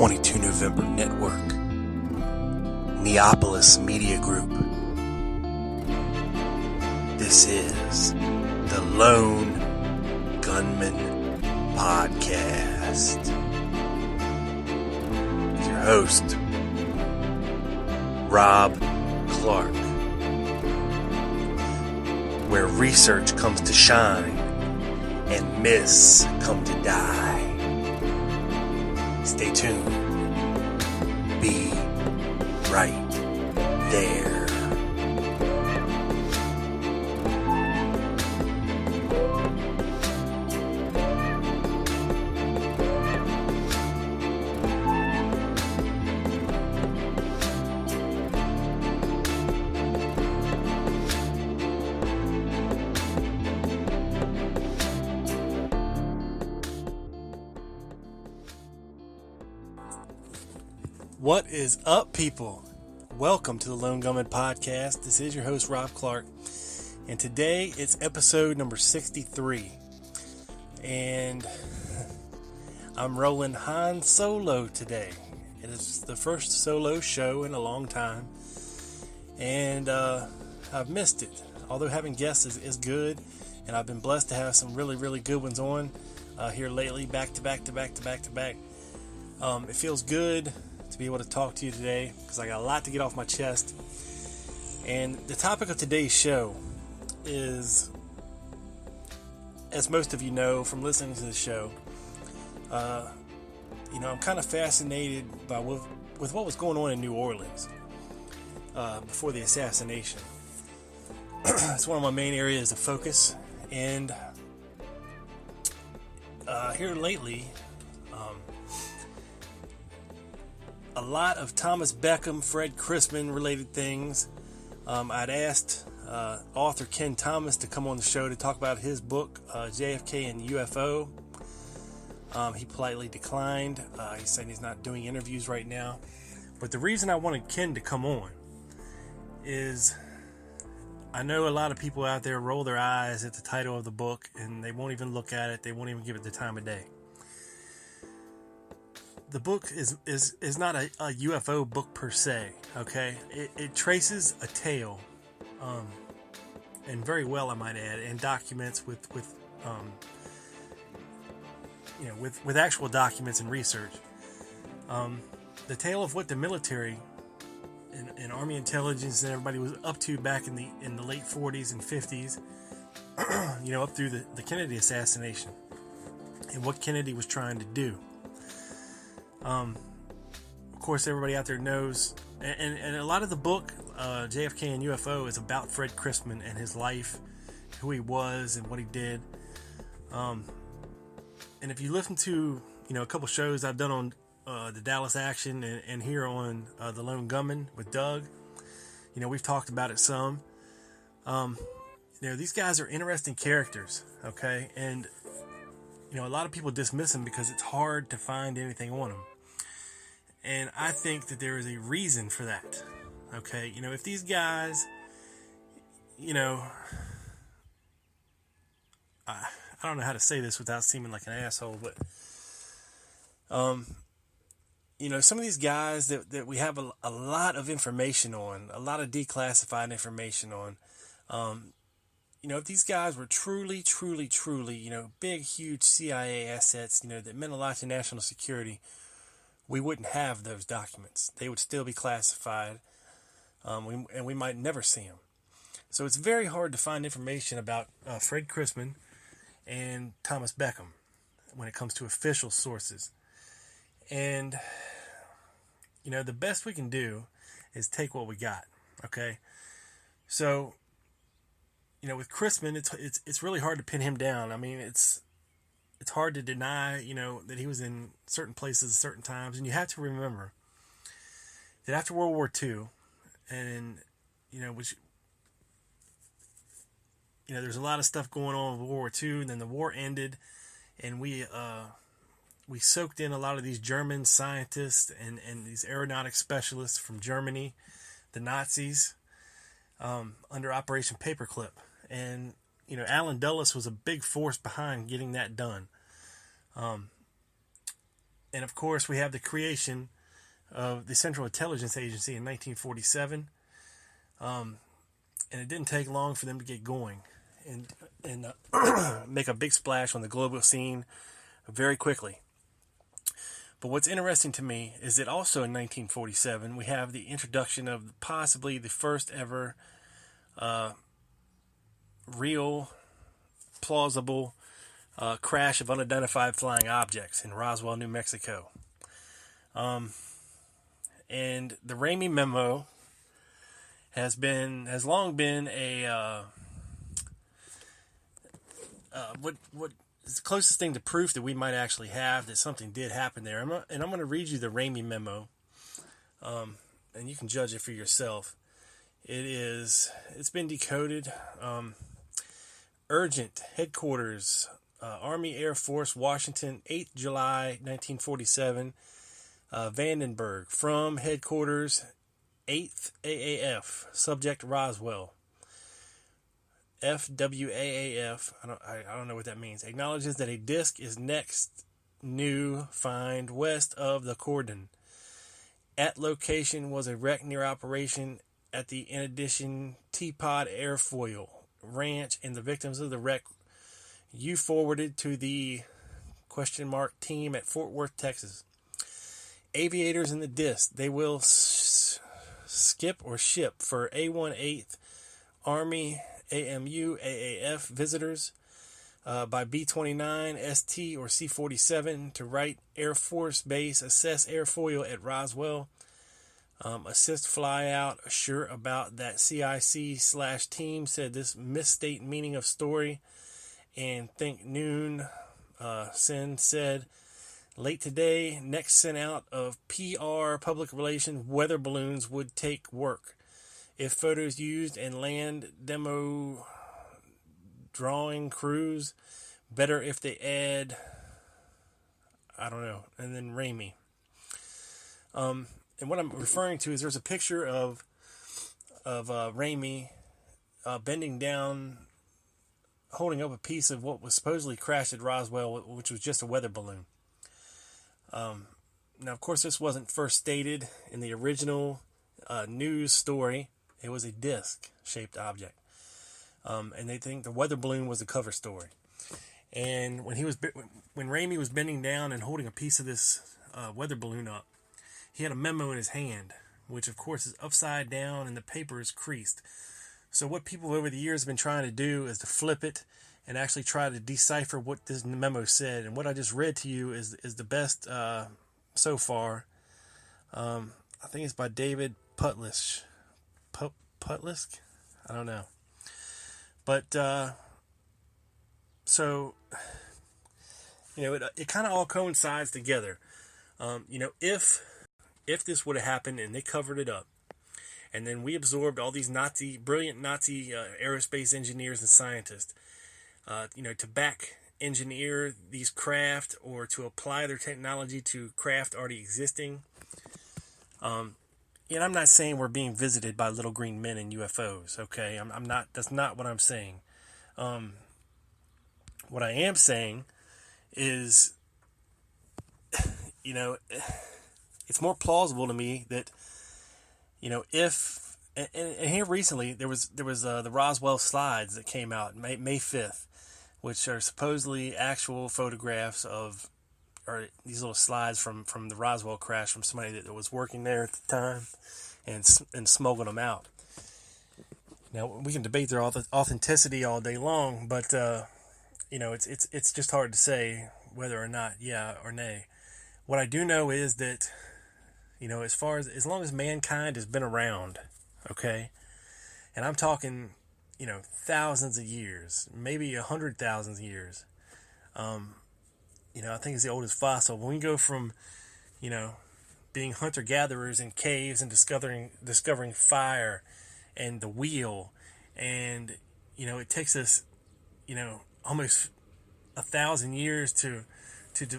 22 November Network, Neapolis Media Group. This is the Lone Gunman Podcast. With your host, Rob Clark, where research comes to shine and myths come to die. Stay tuned. Be right there. What is up, people? Welcome to the Lone Gunman Podcast. This is your host, Rob Clark, and today it's episode number 63. And I'm rolling Han Solo today. It is the first solo show in a long time, and I've missed it. Although having guests is good, and I've been blessed to have some really, really good ones on here lately, back to back. It feels good to be able to talk to you today because I got a lot to get off my chest. And the topic of today's show is, as most of you know from listening to the show, I'm kind of fascinated by with what was going on in New Orleans before the assassination. It's one of my main areas of focus, and here lately, a lot of Thomas Beckham, Fred Crispin related things. I'd asked author Ken Thomas to come on the show to talk about his book, JFK and UFO. He politely declined. He said he's not doing interviews right now. But the reason I wanted Ken to come on is I know a lot of people out there roll their eyes at the title of the book and they won't even look at it. They won't even give it the time of day. The book is not a UFO book per se, okay? It traces a tale, and very well, I might add, and documents with actual documents and research. The tale of what the military and Army intelligence and everybody was up to back in the late 40s and 50s, up through the Kennedy assassination, and what Kennedy was trying to do. Of course, everybody out there knows, and a lot of the book, JFK and UFO, is about Fred Crispin and his life, who he was and what he did. And if you listen to, a couple shows I've done on the Dallas Action and here on the Lone Gunman with Doug, we've talked about it some. These guys are interesting characters, okay? And, a lot of people dismiss them because it's hard to find anything on them. And I think that there is a reason for that. Okay, if these guys, I don't know how to say this without seeming like an asshole, but, some of these guys that we have a lot of information on, a lot of declassified information on, if these guys were truly, big, huge CIA assets, that meant a lot to national security, we wouldn't have those documents. They would still be classified, and we might never see them. So it's very hard to find information about Fred Crispin and Thomas Beckham when it comes to official sources. And, the best we can do is take what we got, okay? So, with Crispin, it's really hard to pin him down. I mean, it's hard to deny, that he was in certain places at certain times. And you have to remember that after World War II, and, there's a lot of stuff going on with World War II, and then the war ended, and we soaked in a lot of these German scientists and these aeronautic specialists from Germany, the Nazis, under Operation Paperclip. And, Alan Dulles was a big force behind getting that done. And of course, we have the creation of the Central Intelligence Agency in 1947. And it didn't take long for them to get going and make a big splash on the global scene very quickly. But what's interesting to me is that also in 1947, we have the introduction of possibly the first ever real, plausible crash of unidentified flying objects in Roswell, New Mexico. And the Ramey memo has long been a what is the closest thing to proof that we might actually have that something did happen there. I'm going to read you the Ramey memo, and you can judge it for yourself. It's been decoded. Urgent headquarters, Army Air Force, Washington, 8th July 1947, Vandenberg. From headquarters, 8th AAF, subject Roswell. FWAAF, I don't know what that means, acknowledges that a disk is next new find west of the cordon. At location was a wreck near operation at the in addition Teapot Airfoil Ranch, and the victims of the wreck you forwarded to the ? Team at Fort Worth, Texas. Aviators in the disk, they will skip or ship for A-1/8th Army AMU AAF visitors by B-29, ST, or C-47 to Wright Air Force Base, assess airfoil at Roswell, assist fly out, sure about that CIC/team said this misstate meaning of story, and think noon, Sen said, late today, next sent out of PR, public relations, weather balloons would take work. If photos used and land demo drawing crews, better if they add, I don't know, and then Ramey. And what I'm referring to is there's a picture of Ramey bending down, holding up a piece of what was supposedly crashed at Roswell, which was just a weather balloon. Now, of course, this wasn't first stated in the original news story. It was a disc-shaped object. And they think the weather balloon was the cover story. And when Ramey was bending down and holding a piece of this weather balloon up, he had a memo in his hand, which of course is upside down and the paper is creased. So what people over the years have been trying to do is to flip it and actually try to decipher what this memo said. And what I just read to you is the best so far. I think it's by David Putlisk. Putlisk? I don't know. But, so, it kind of all coincides together. If this would have happened and they covered it up, and then we absorbed all these brilliant Nazi aerospace engineers and scientists, to back engineer these craft or to apply their technology to craft already existing. And I'm not saying we're being visited by little green men and UFOs, okay? I'm not. That's not what I'm saying. What I am saying is, it's more plausible to me that, if and here recently there was the Roswell slides that came out May 5th, which are supposedly actual photographs of, or these little slides from the Roswell crash from somebody that was working there at the time and smuggled them out. Now, we can debate their authenticity all day long, but it's just hard to say whether or not yeah or nay. What I do know is that, as long as mankind has been around, okay, and I'm talking, thousands of years, maybe 100,000 years. I think it's the oldest fossil. When we go from, being hunter-gatherers in caves and discovering fire and the wheel, and, it takes us, almost 1,000 years to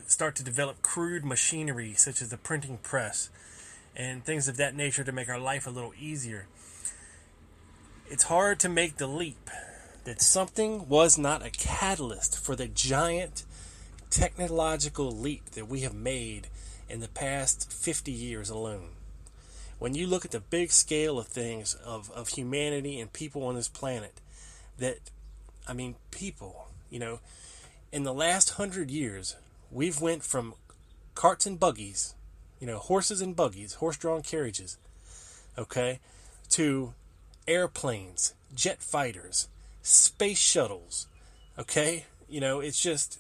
start to develop crude machinery such as the printing press and things of that nature to make our life a little easier. It's hard to make the leap that something was not a catalyst for the giant technological leap that we have made in the past 50 years alone. When you look at the big scale of things, of humanity and people on this planet, people, in the last 100 years, we've went from carts and buggies, horses and buggies, horse-drawn carriages, okay, to airplanes, jet fighters, space shuttles, okay? It's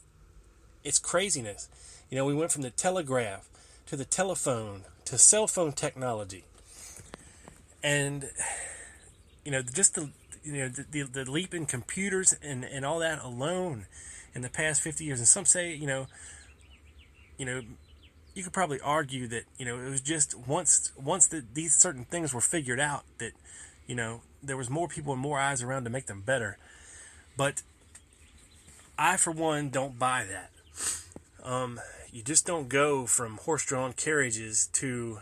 craziness. We went from the telegraph to the telephone to cell phone technology. And, just the leap in computers and all that alone in the past 50 years. And some say, you could probably argue that, it was just once these certain things were figured out that, there was more people and more eyes around to make them better. But I, for one, don't buy that. You just don't go from horse-drawn carriages to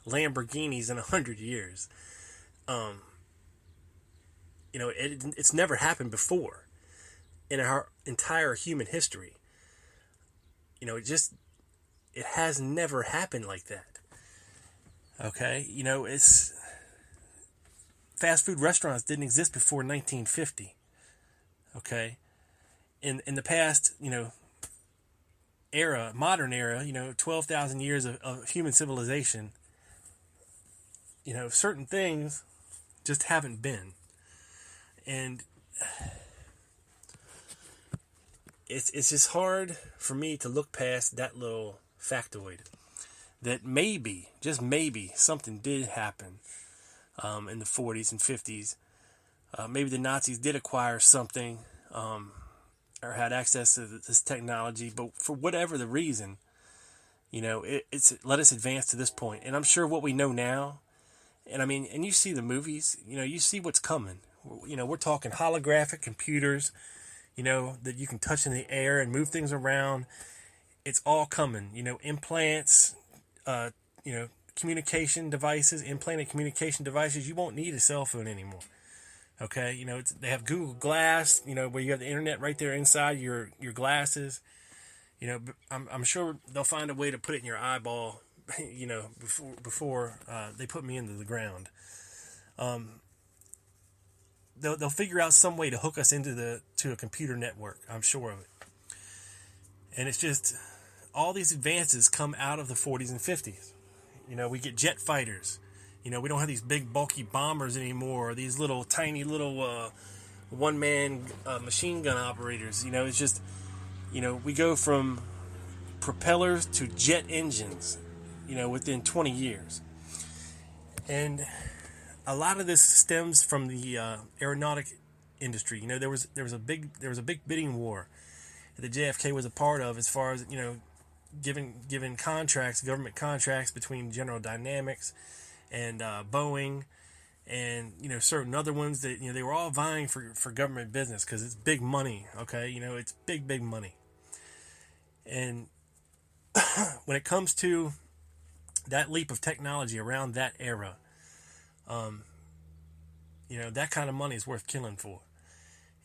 Lamborghinis in 100 years. It's never happened before in our entire human history. It has never happened like that. Okay, it's fast food restaurants didn't exist before 1950. Okay, in the past, modern era, 12,000 years of human civilization, certain things just haven't been. And it's just hard for me to look past that little factoid that maybe, just maybe, something did happen in the 40s and 50s. Maybe the Nazis did acquire something or had access to this technology, but for whatever the reason, it's let us advance to this point. And I'm sure what we know now, and you see the movies, you see what's coming. We're talking holographic computers, that you can touch in the air and move things around. It's all coming, implants, communication devices, implanted communication devices. You won't need a cell phone anymore. Okay, they have Google Glass, where you have the internet right there inside your glasses. I'm sure they'll find a way to put it in your eyeball, before they put me into the ground. They'll figure out some way to hook us to a computer network. I'm sure of it. And it's just all these advances come out of the 40s and 50s. We get jet fighters. We don't have these big bulky bombers anymore, or these little tiny little one-man machine gun operators. It's just, we go from propellers to jet engines, within 20 years. And a lot of this stems from the aeronautic industry. There was a big bidding war that JFK was a part of, as far as giving contracts, government contracts between General Dynamics and Boeing, and certain other ones that they were all vying for government business because it's big money. Okay, it's big money. And when it comes to that leap of technology around that era, that kind of money is worth killing for.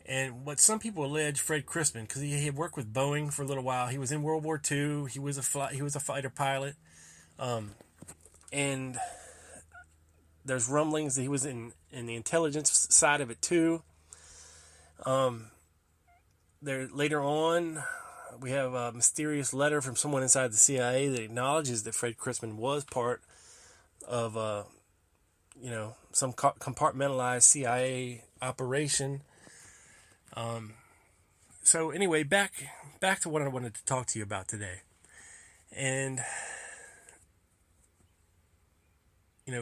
And what some people allege, Fred Crispin, because he had worked with Boeing for a little while. He was in World War II. He was a fighter pilot, and there's rumblings that he was in the intelligence side of it too. There later on, we have a mysterious letter from someone inside the CIA that acknowledges that Fred Crispin was part of some compartmentalized CIA operation. So anyway, back to what I wanted to talk to you about today. And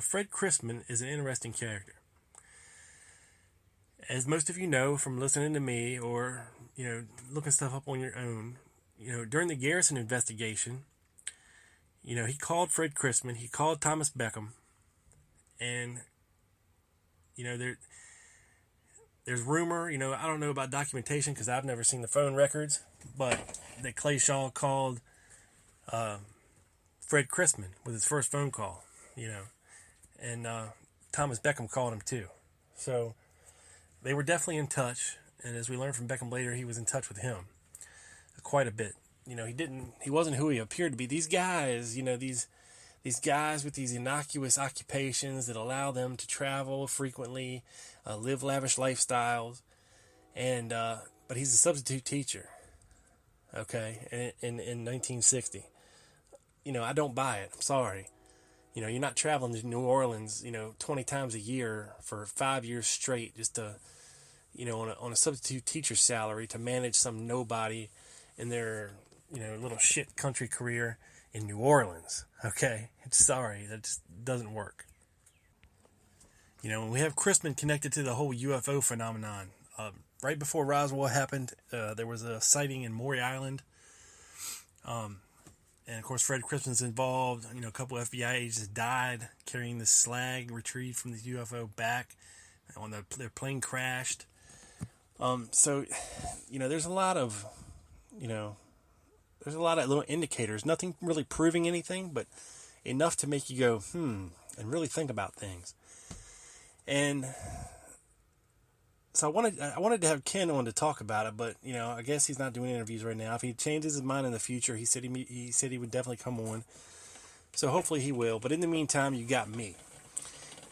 Fred Crispin is an interesting character. As most of you know from listening to me or looking stuff up on your own, during the Garrison investigation, he called Fred Crispin, he called Thomas Beckham, and there's rumor, I don't know about documentation because I've never seen the phone records, but that Clay Shaw called Fred Crispin with his first phone call, and Thomas Beckham called him too. So they were definitely in touch, and as we learned from Beckham later, he was in touch with him quite a bit. he wasn't who he appeared to be. These guys, these guys with these innocuous occupations that allow them to travel frequently, live lavish lifestyles, and but he's a substitute teacher. Okay, in 1960, I don't buy it. I'm sorry. You're not traveling to New Orleans, 20 times a year for 5 years straight just to, on a substitute teacher salary to manage some nobody in their, little shit country career in New Orleans. Okay, sorry, that just doesn't work. We have Christman connected to the whole UFO phenomenon. Right before Roswell happened, there was a sighting in Maury Island. And of course, Fred Crispin's involved. A couple FBI agents died carrying the slag retrieved from the UFO back when their plane crashed. So, there's a lot of, there's a lot of little indicators. Nothing really proving anything, but enough to make you go, and really think about things. And so I wanted to have Ken on to talk about it, but I guess he's not doing interviews right now. If he changes his mind in the future, he said he would definitely come on. So hopefully he will. But in the meantime, you got me.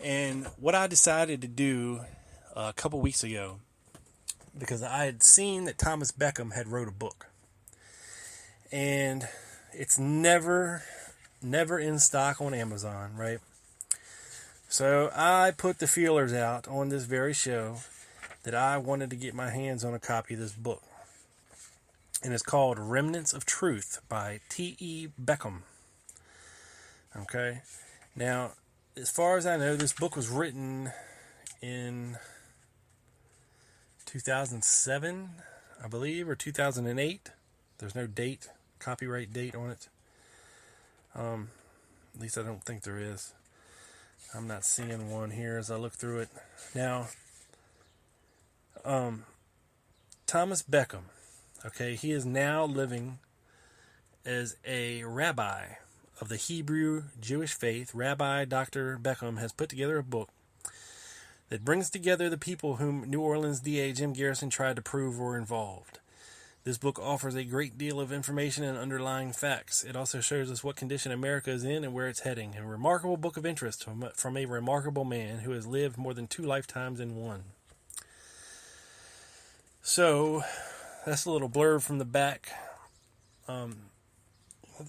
And what I decided to do a couple weeks ago, because I had seen that Thomas Beckham had wrote a book, and it's never in stock on Amazon, right? So I put the feelers out on this very show that I wanted to get my hands on a copy of this book. And it's called Remnants of Truth by T.E. Beckham. Okay? Now, as far as I know, this book was written in 2007, I believe, or 2008. There's no date, copyright date on it. At least I don't think there is. I'm not seeing one here as I look through it. Now, Thomas Beckham, okay, he is now living as a rabbi of the Hebrew Jewish faith. Rabbi Dr. Beckham has put together a book that brings together the people whom New Orleans DA Jim Garrison tried to prove were involved. This book offers a great deal of information and underlying facts. It also shows us what condition America is in and where it's heading. A remarkable book of interest from a remarkable man who has lived more than 2 lifetimes in one. So, that's a little blurb from the back.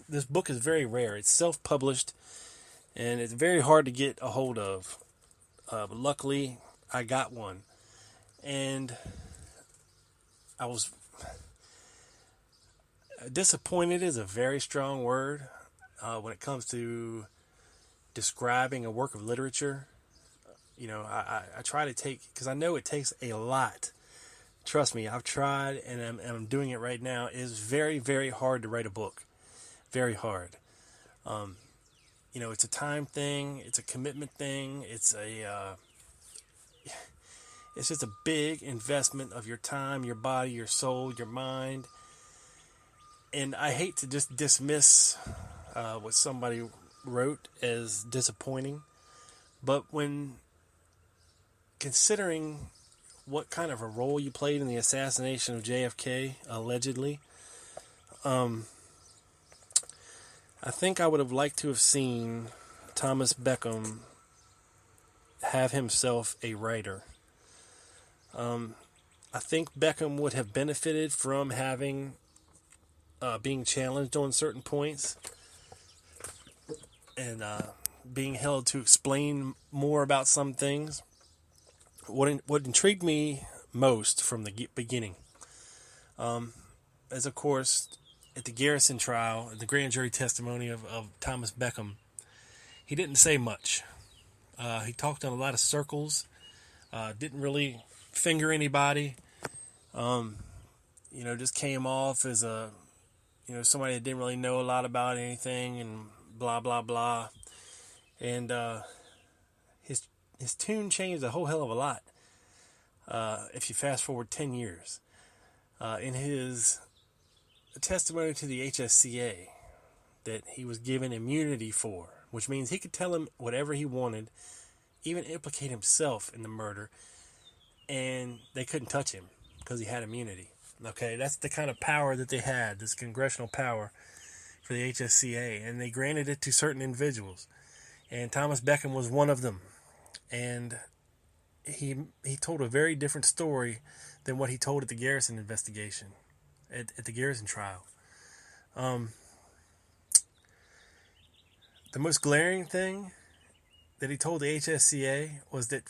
This book is very rare. It's self-published, and it's very hard to get a hold of. But luckily, I got one. And I was... disappointed is a very strong word when it comes to describing a work of literature. I try to take... because I know it takes a lot. Trust me, I've tried, and I'm doing it right now. It is very, very hard to write a book. Very hard. It's a time thing. It's a commitment thing. It's just a big investment of your time, your body, your soul, your mind. And I hate to just dismiss what somebody wrote as disappointing. But when considering what kind of a role you played in the assassination of JFK, allegedly, I think I would have liked to have seen Thomas Beckham have himself a writer. I think Beckham would have benefited from having being challenged on certain points and being held to explain more about some things. What intrigued me most from the beginning, as of course at the Garrison trial, the grand jury testimony of Thomas Beckham, he didn't say much. He talked in a lot of circles, didn't really finger anybody, just came off as somebody that didn't really know a lot about anything and blah, blah, blah. And his tune changed a whole hell of a lot if you fast forward 10 years. In his testimony to the HSCA that he was given immunity for, which means he could tell him whatever he wanted, even implicate himself in the murder, and they couldn't touch him because he had immunity. Okay, that's the kind of power that they had, this congressional power for the HSCA, and they granted it to certain individuals. And Thomas Beckham was one of them. And he told a very different story than what he told at the Garrison investigation, at the Garrison trial. The most glaring thing that he told the HSCA was that,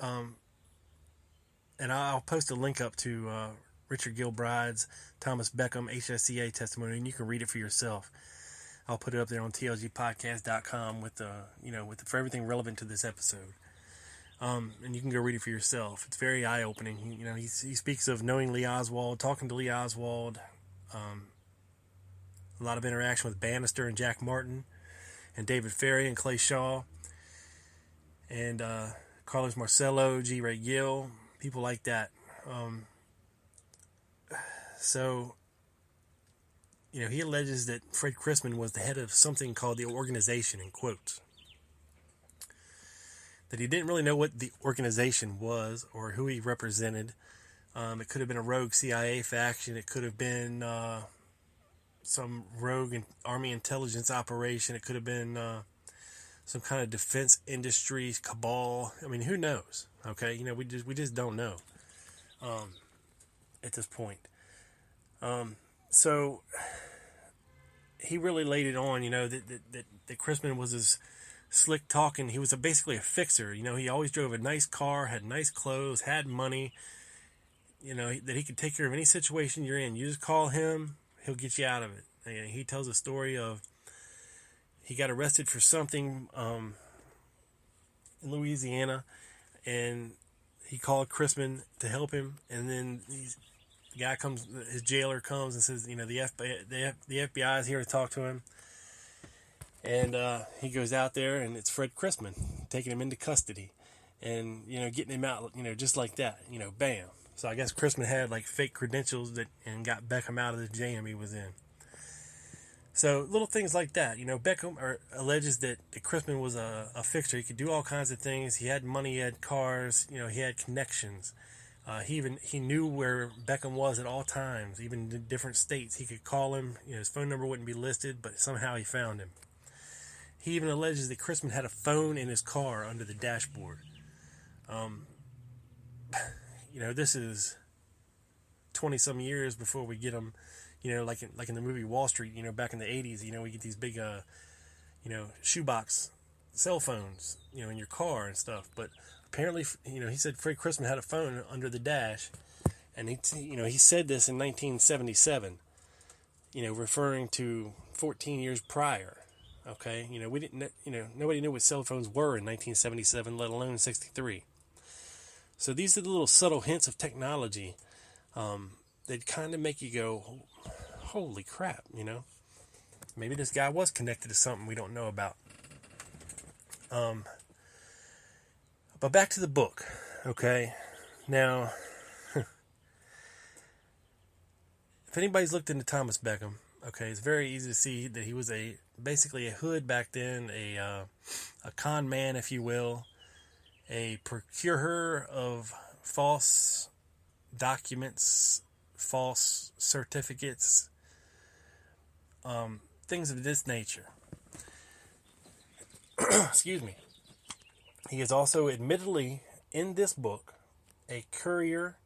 and I'll post a link up to Richard Gilbride's Thomas Beckham HSCA testimony, and you can read it for yourself. I'll put it up there on tlgpodcast.com for everything relevant to this episode. And you can go read it for yourself. It's very eye-opening. He speaks of knowing Lee Oswald, talking to Lee Oswald, a lot of interaction with Bannister and Jack Martin, and David Ferry and Clay Shaw, and Carlos Marcello, G. Ray Gill, people like that. He alleges that Fred Chrisman was the head of something called the organization, in quotes. That he didn't really know what the organization was or who he represented. It could have been a rogue CIA faction. It could have been some rogue Army intelligence operation. It could have been some kind of defense industry cabal. I mean, who knows? Okay, we just don't know at this point. So he really laid it on, that Chrisman was his slick talking. He was basically a fixer. He always drove a nice car, had nice clothes, had money. That he could take care of any situation you're in. You just call him, he'll get you out of it. And he tells a story of he got arrested for something in Louisiana, and he called Chrisman to help him, and then the guy comes, his jailer comes and says, the FBI is here to talk to him. And he goes out there, and it's Fred Chrisman taking him into custody and, getting him out, just like that, bam. So I guess Chrisman had like fake credentials and got Beckham out of the jam he was in. So little things like that, Beckham alleges that Chrisman was a fixer. He could do all kinds of things. He had money, he had cars, he had connections. He knew where Beckham was at all times, even in different states. He could call him. His phone number wouldn't be listed, but somehow he found him. He even alleges that Chrisman had a phone in his car under the dashboard. This is 20-some years before we get him, like in the movie Wall Street, back in the 80s, we get these big, shoebox cell phones, in your car and stuff. But apparently, he said Fred Chrisman had a phone under the dash, and he said this in 1977, referring to 14 years prior. Okay, we didn't, nobody knew what cell phones were in 1977, let alone 63. So these are the little subtle hints of technology that kind of make you go, holy crap, maybe this guy was connected to something we don't know about. But back to the book, okay? Now, if anybody's looked into Thomas Beckham, okay, it's very easy to see that he was basically a hood back then, a con man, if you will, a procurer of false documents, false certificates, things of this nature. Excuse me. He is also admittedly, in this book, a courier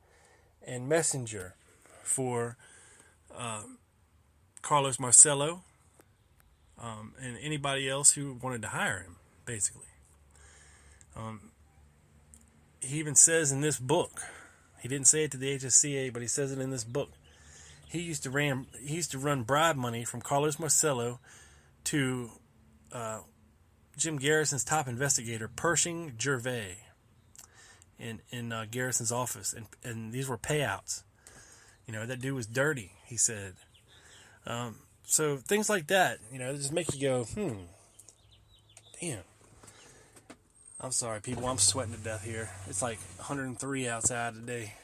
and messenger for Carlos Marcello and anybody else who wanted to hire him, basically. He even says in this book, he didn't say it to the HSCA, but he says it in this book. He used to run bribe money from Carlos Marcello to Jim Garrison's top investigator, Pershing Gervais, in Garrison's office, and these were payouts. That dude was dirty, he said. So things like that, just make you go, damn. I'm sorry, people, I'm sweating to death here. It's like 103 outside today.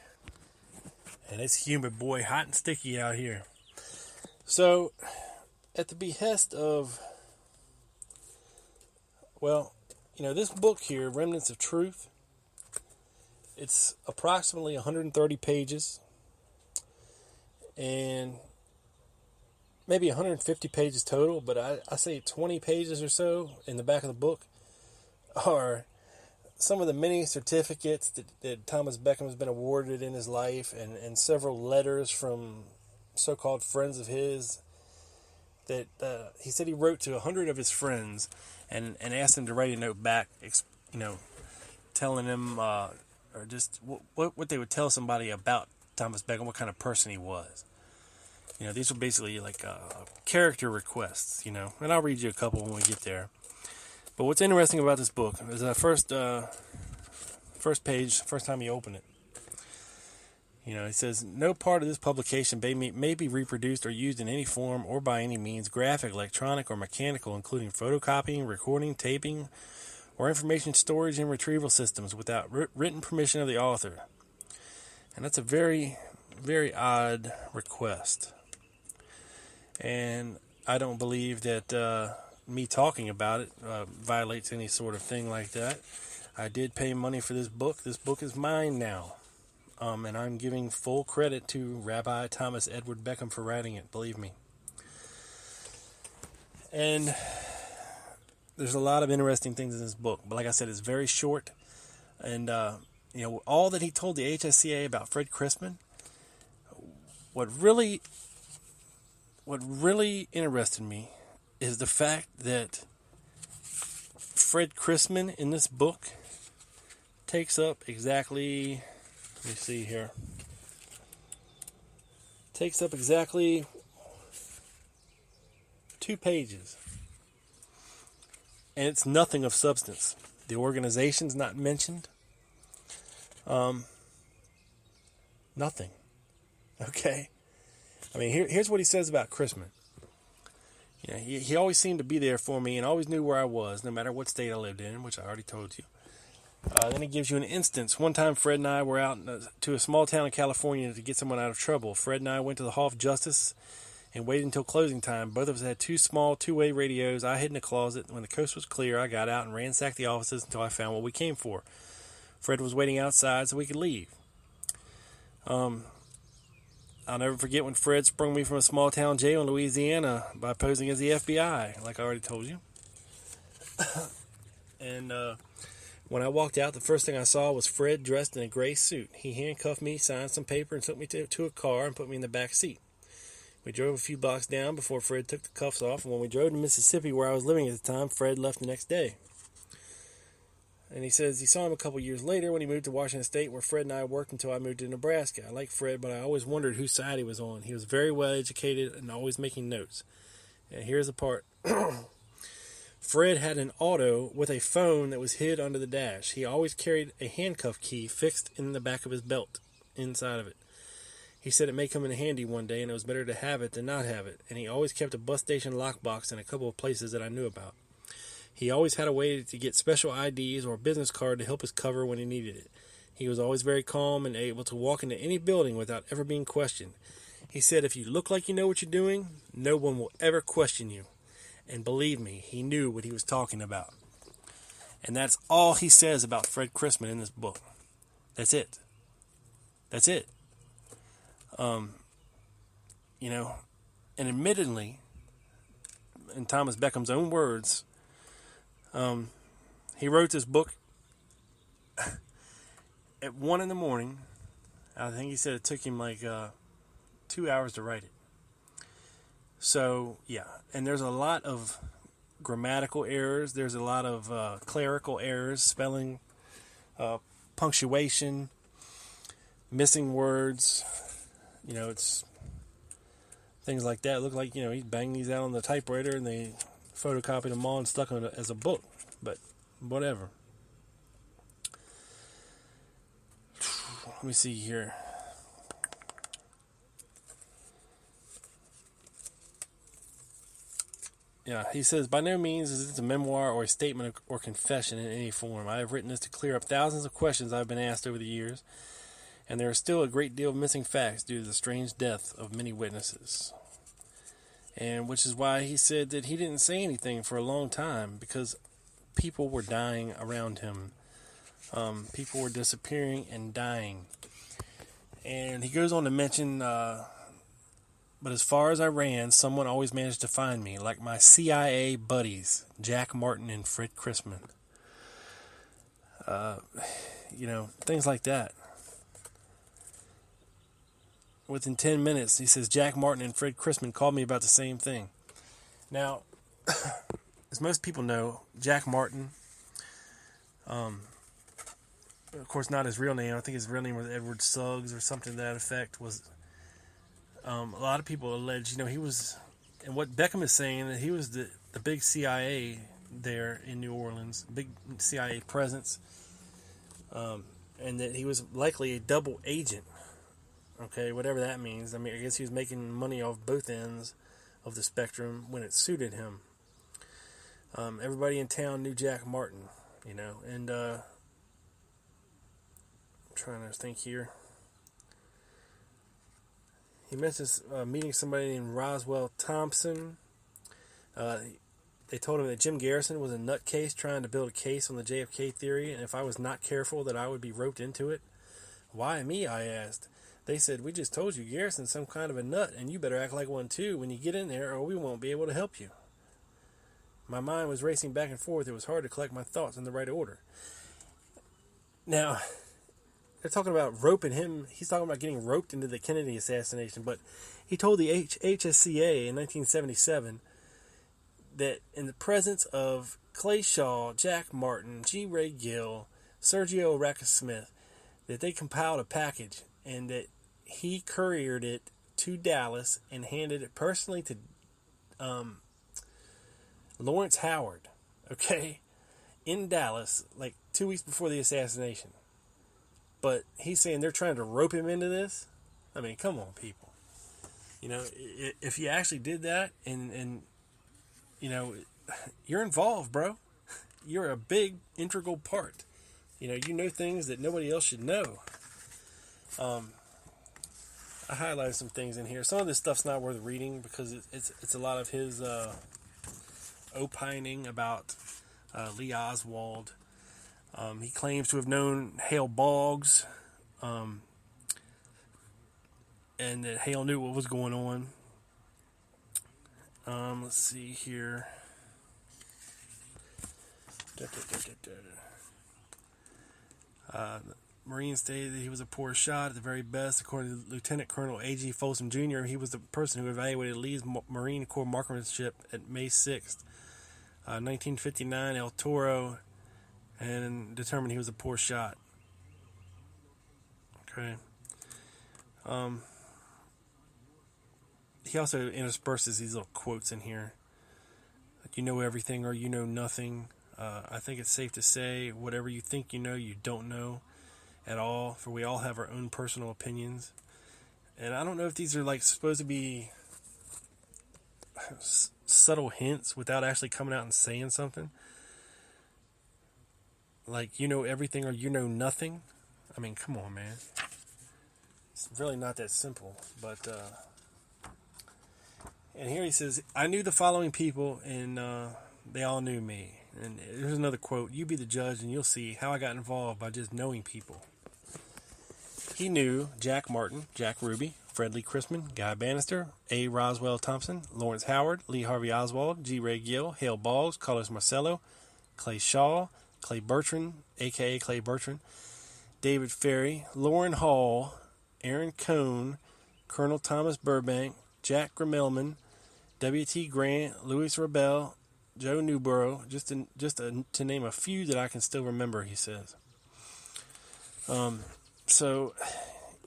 And it's humid, boy, hot and sticky out here. So, at the behest of, this book here, Remnants of Truth, it's approximately 130 pages. and maybe 150 pages total, but I say 20 pages or so in the back of the book are some of the many certificates that Thomas Beckham has been awarded in his life, and several letters from so-called friends of his that he said he wrote to 100 of his friends and asked them to write a note back, telling them or just what they would tell somebody about Thomas Beckham, what kind of person he was. These were basically like character requests, and I'll read you a couple when we get there. But what's interesting about this book is the first page, first time you open it. He says, no part of this publication may be reproduced or used in any form or by any means, graphic, electronic, or mechanical, including photocopying, recording, taping, or information storage and retrieval systems without written permission of the author. And that's a very, very odd request. And I don't believe that me talking about it violates any sort of thing like that. I did pay money for this book. This book is mine now. And I'm giving full credit to Rabbi Thomas Edward Beckham for writing it, believe me. And there's a lot of interesting things in this book. But like I said, it's very short. And, all that he told the HSCA about Fred Crispin, what really interested me is the fact that Fred Crispin in this book takes up exactly, let me see here, takes up exactly 2 pages. And it's nothing of substance. The organization's not mentioned. Nothing. Okay? I mean, here's what he says about Crispin. He always seemed to be there for me and always knew where I was, no matter what state I lived in, which I already told you. Then he gives you an instance. One time, Fred and I were out to a small town in California to get someone out of trouble. Fred and I went to the Hall of Justice and waited until closing time. Both of us had 2 small 2-way radios. I hid in a closet. When the coast was clear, I got out and ransacked the offices until I found what we came for. Fred was waiting outside so we could leave. I'll never forget when Fred sprung me from a small town jail in Louisiana by posing as the FBI, like I already told you. And when I walked out, the first thing I saw was Fred dressed in a gray suit. He handcuffed me, signed some paper, and took me to a car and put me in the back seat. We drove a few blocks down before Fred took the cuffs off, and when we drove to Mississippi, where I was living at the time, Fred left the next day. And he says he saw him a couple years later when he moved to Washington State, where Fred and I worked until I moved to Nebraska. I liked Fred, but I always wondered whose side he was on. He was very well educated and always making notes. And here's the part. Fred had an auto with a phone that was hid under the dash. He always carried a handcuff key fixed in the back of his belt, inside of it. He said it may come in handy one day, and it was better to have it than not have it. And he always kept a bus station lockbox in a couple of places that I knew about. He always had a way to get special IDs or a business card to help us cover when he needed it. He was always very calm and able to walk into any building without ever being questioned. He said, if you look like you know what you're doing, no one will ever question you. And believe me, he knew what he was talking about. And that's all he says about Fred Crispin in this book. That's it. That's it. And admittedly, in Thomas Beckham's own words, he wrote this book at 1 a.m. I think he said it took him like 2 hours to write it. So, yeah. And there's a lot of grammatical errors. There's a lot of clerical errors, spelling, punctuation, missing words. It's things like that. It looked like, he banged these out on the typewriter and they photocopied them all and stuck them as a book, but whatever. Let me see here. Yeah, he says, by no means is this a memoir or a statement or confession in any form. I have written this to clear up thousands of questions I've been asked over the years, and there is still a great deal of missing facts due to the strange death of many witnesses. And which is why he said that he didn't say anything for a long time, because people were dying around him. People were disappearing and dying. And he goes on to mention But as far as I ran, someone always managed to find me, like my CIA buddies, Jack Martin and Fred Chrisman. Things like that. Within 10 minutes, he says, Jack Martin and Fred Chrisman called me about the same thing. Now, as most people know, Jack Martin, of course not his real name, I think his real name was Edward Suggs or something to that effect, was, a lot of people allege, he was, and what Beckham is saying, that he was the big CIA there in New Orleans, big CIA presence, and that he was likely a double agent. Okay, whatever that means. I mean, I guess he was making money off both ends of the spectrum when it suited him. Everybody in town knew Jack Martin, and I'm trying to think here. He mentions meeting somebody named Roswell Thompson. They told him that Jim Garrison was a nutcase trying to build a case on the JFK theory, and if I was not careful that I would be roped into it. Why me, I asked. They said, we just told you Garrison's some kind of a nut, and you better act like one too when you get in there, or we won't be able to help you. My mind was racing back and forth. It was hard to collect my thoughts in the right order. Now, they're talking about roping him. He's talking about getting roped into the Kennedy assassination, but he told the HSCA in 1977 that in the presence of Clay Shaw, Jack Martin, G. Ray Gill, Sergio Racka-Smith, that they compiled a package and that he couriered it to Dallas and handed it personally to Lawrence Howard, okay, in Dallas, like 2 weeks before the assassination. But he's saying they're trying to rope him into this? I mean, come on, people. If you actually did that and you're involved, bro. You're a big, integral part. You know things that nobody else should know. I highlighted some things in here. Some of this stuff's not worth reading because it's a lot of his opining about Lee Oswald. He claims to have known Hale Boggs, and that Hale knew what was going on. Let's see here. Marines stated that he was a poor shot at the very best. According to Lieutenant Colonel A.G. Folsom Jr., he was the person who evaluated Lee's Marine Corps marksmanship at May 6th, 1959, El Toro, and determined he was a poor shot. Okay. He also intersperses these little quotes in here. Like, you know everything or you know nothing. I think it's safe to say whatever you think you know, you don't know at all, for we all have our own personal opinions. And I don't know if these are like supposed to be subtle hints without actually coming out and saying something. Like, you know everything or you know nothing. I mean, come on, man. It's really not that simple. But, and here he says, I knew the following people, and they all knew me. And here's another quote. You be the judge, and you'll see how I got involved by just knowing people. He knew Jack Martin, Jack Ruby, Fred Lee Chrisman, Guy Bannister, A. Roswell Thompson, Lawrence Howard, Lee Harvey Oswald, G. Ray Gill, Hale Boggs, Carlos Marcello, Clay Shaw, Clay Bertrand, a.k.a. Clay Bertrand, David Ferry, Lauren Hall, Aaron Cohn, Colonel Thomas Burbank, Jack Grimmelman, W.T. Grant, Louis Rebel, Joe Newborough, just to name a few that I can still remember, he says. So,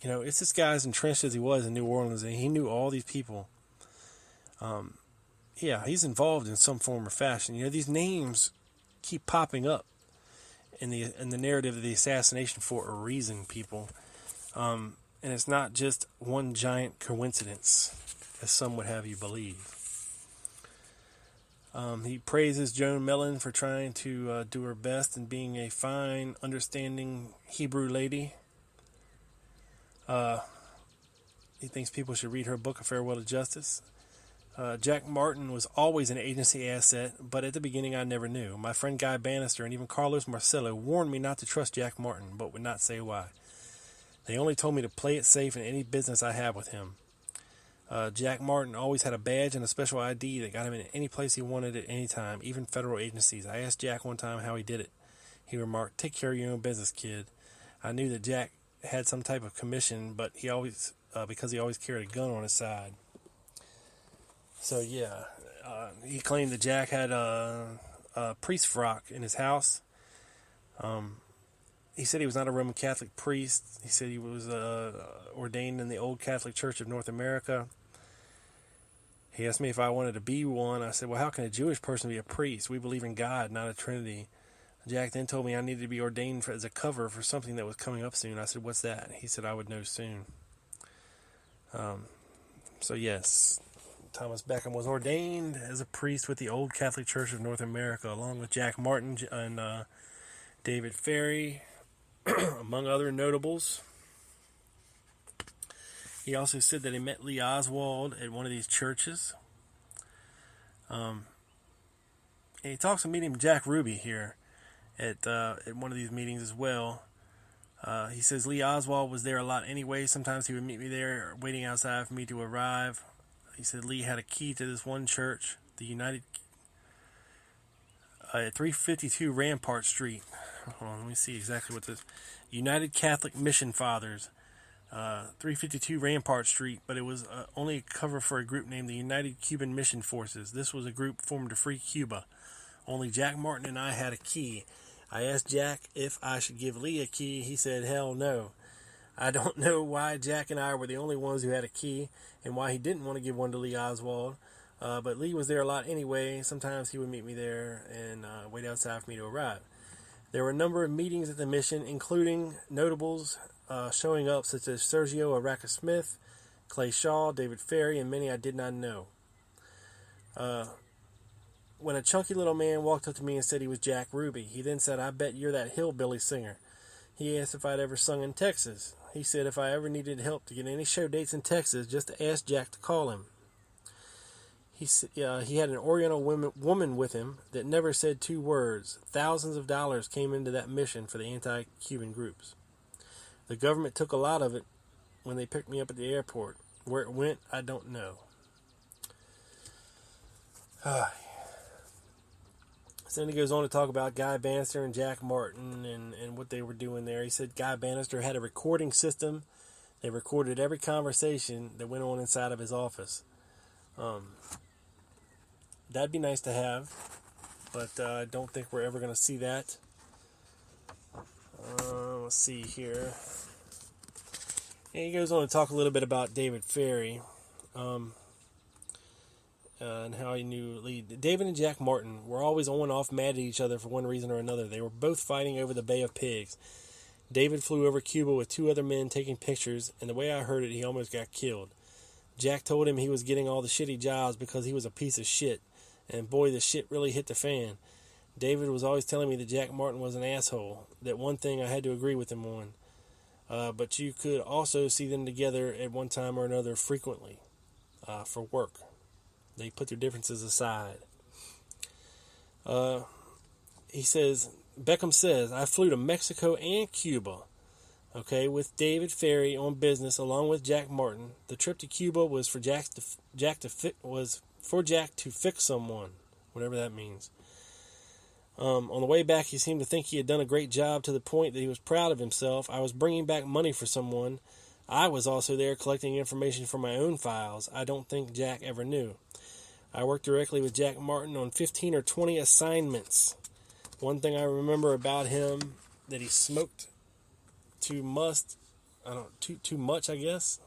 it's this guy as entrenched as he was in New Orleans, and he knew all these people. Yeah, he's involved in some form or fashion. These names keep popping up in the narrative of the assassination for a reason, people. And it's not just one giant coincidence, as some would have you believe. He praises Joan Mellon for trying to do her best and being a fine, understanding Hebrew lady. He thinks people should read her book, A Farewell to Justice. Jack Martin was always an agency asset, but at the beginning I never knew. My friend Guy Bannister and even Carlos Marcello warned me not to trust Jack Martin, but would not say why. They only told me to play it safe in any business I have with him. Jack Martin always had a badge and a special ID that got him in any place he wanted at any time, even federal agencies. I asked Jack one time how he did it. He remarked, "Take care of your own business, kid." I knew that Jack had some type of commission, but he always, because he always carried a gun on his side. So yeah, he claimed that Jack had a priest frock in his house. He said he was not a Roman Catholic priest. He said he was ordained in the Old Catholic Church of North America. He asked me if I wanted to be one. I said, well, how can a Jewish person be a priest? We believe in God, not a Trinity. Jack then told me I needed to be ordained as a cover for something that was coming up soon. I said, what's that? He said I would know soon. So yes, Thomas Beckham was ordained as a priest with the Old Catholic Church of North America, along with Jack Martin and David Ferry, among other notables. He also said that he met Lee Oswald at one of these churches. And he talks of meeting Jack Ruby here at one of these meetings as well. He says Lee Oswald was there a lot anyway. Sometimes he would meet me there, waiting outside for me to arrive. He said Lee had a key to this one church, the United, at 352 Rampart Street. Hold on, let me see exactly what this. United Catholic Mission Fathers, 352 Rampart Street, but it was only a cover for a group named the United Cuban Mission Forces. This was a group formed to free Cuba. Only Jack Martin and I had a key. I asked Jack if I should give Lee a key. He said, hell no. I don't know why Jack and I were the only ones who had a key and why he didn't want to give one to Lee Oswald. But Lee was there a lot anyway. Sometimes he would meet me there and wait outside for me to arrive. There were a number of meetings at the mission, including notables showing up such as Sergio Araca Smith, Clay Shaw, David Ferry, and many I did not know. When a chunky little man walked up to me and said he was Jack Ruby, he then said, I bet you're that hillbilly singer. He asked if I'd ever sung in Texas. He said if I ever needed help to get any show dates in Texas, just to ask Jack to call him. He had an Oriental woman with him that never said two words. Thousands of dollars came into that mission for the anti-Cuban groups. The government took a lot of it when they picked me up at the airport. Where it went, I don't know. So then he goes on to talk about Guy Bannister and Jack Martin and what they were doing there. He said Guy Bannister had a recording system. They recorded every conversation that went on inside of his office. That'd be nice to have, but I don't think we're ever going to see that. Let's see here. And he goes on to talk a little bit about David Ferry. And how he knew Lee. David and Jack Martin were always on and off mad at each other for one reason or another. They were both fighting over the Bay of Pigs. David flew over Cuba with two other men taking pictures, and the way I heard it, he almost got killed. Jack told him he was getting all the shitty jobs because he was a piece of shit, and boy, the shit really hit the fan. David was always telling me that Jack Martin was an asshole. That one thing I had to agree with him on. But you could also see them together at one time or another frequently for work. They put their differences aside. He says, Beckham says, I flew to Mexico and Cuba, with David Ferry on business along with Jack Martin. The trip to Cuba was for Jack to fix someone, whatever that means. On the way back, he seemed to think he had done a great job to the point that he was proud of himself. I was bringing back money for someone. I was also there collecting information for my own files. I don't think Jack ever knew. I worked directly with Jack Martin on 15 or 20 assignments. One thing I remember about him, that he smoked too much, I guess,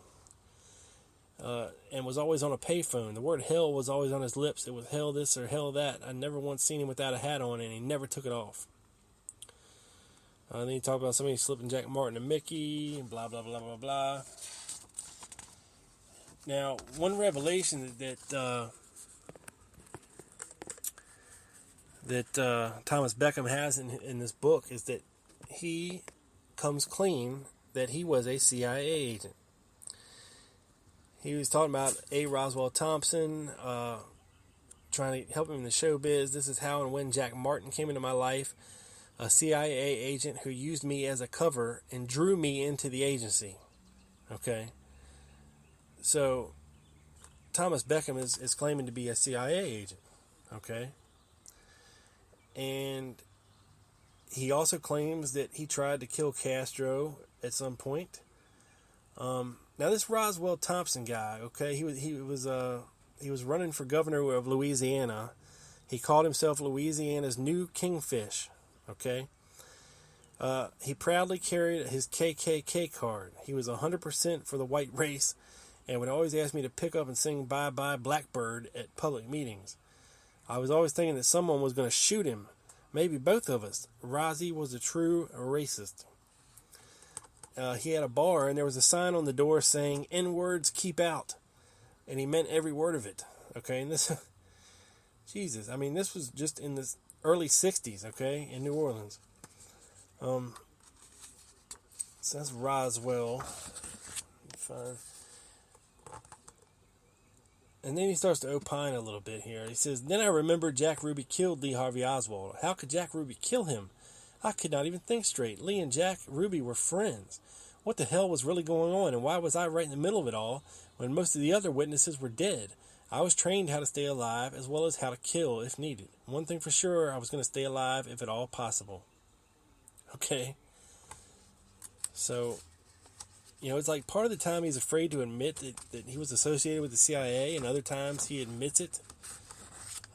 and was always on a payphone. The word hell was always on his lips. It was hell this or hell that. I never once seen him without a hat on, and he never took it off. Then he talked about somebody slipping Jack Martin and Mickey, and blah, blah, blah, blah, blah. Now, one revelation that Thomas Beckham has in this book is that he comes clean that he was a CIA agent. He was talking about A. Roswell Thompson, trying to help him in the showbiz. This is how and when Jack Martin came into my life, a CIA agent who used me as a cover and drew me into the agency. Okay? So, Thomas Beckham is claiming to be a CIA agent, okay? And he also claims that he tried to kill Castro at some point. Now this Roswell Thompson guy, okay, he was running for governor of Louisiana. He called himself Louisiana's new kingfish, okay? He proudly carried his KKK card. He was 100% for the white race and would always ask me to pick up and sing Bye Bye Blackbird at public meetings. I was always thinking that someone was going to shoot him. Maybe both of us. Rozzy was a true racist. He had a bar and there was a sign on the door saying, N-words keep out. And he meant every word of it. Okay, and this, Jesus, I mean, this was just in the early 60s, okay, in New Orleans. So that's Roswell. Fine. And then he starts to opine a little bit here. He says, then I remembered Jack Ruby killed Lee Harvey Oswald. How could Jack Ruby kill him? I could not even think straight. Lee and Jack Ruby were friends. What the hell was really going on, and why was I right in the middle of it all when most of the other witnesses were dead? I was trained how to stay alive as well as how to kill if needed. One thing for sure, I was going to stay alive if at all possible. Okay. So, you know, it's like part of the time he's afraid to admit that he was associated with the CIA, and other times he admits it.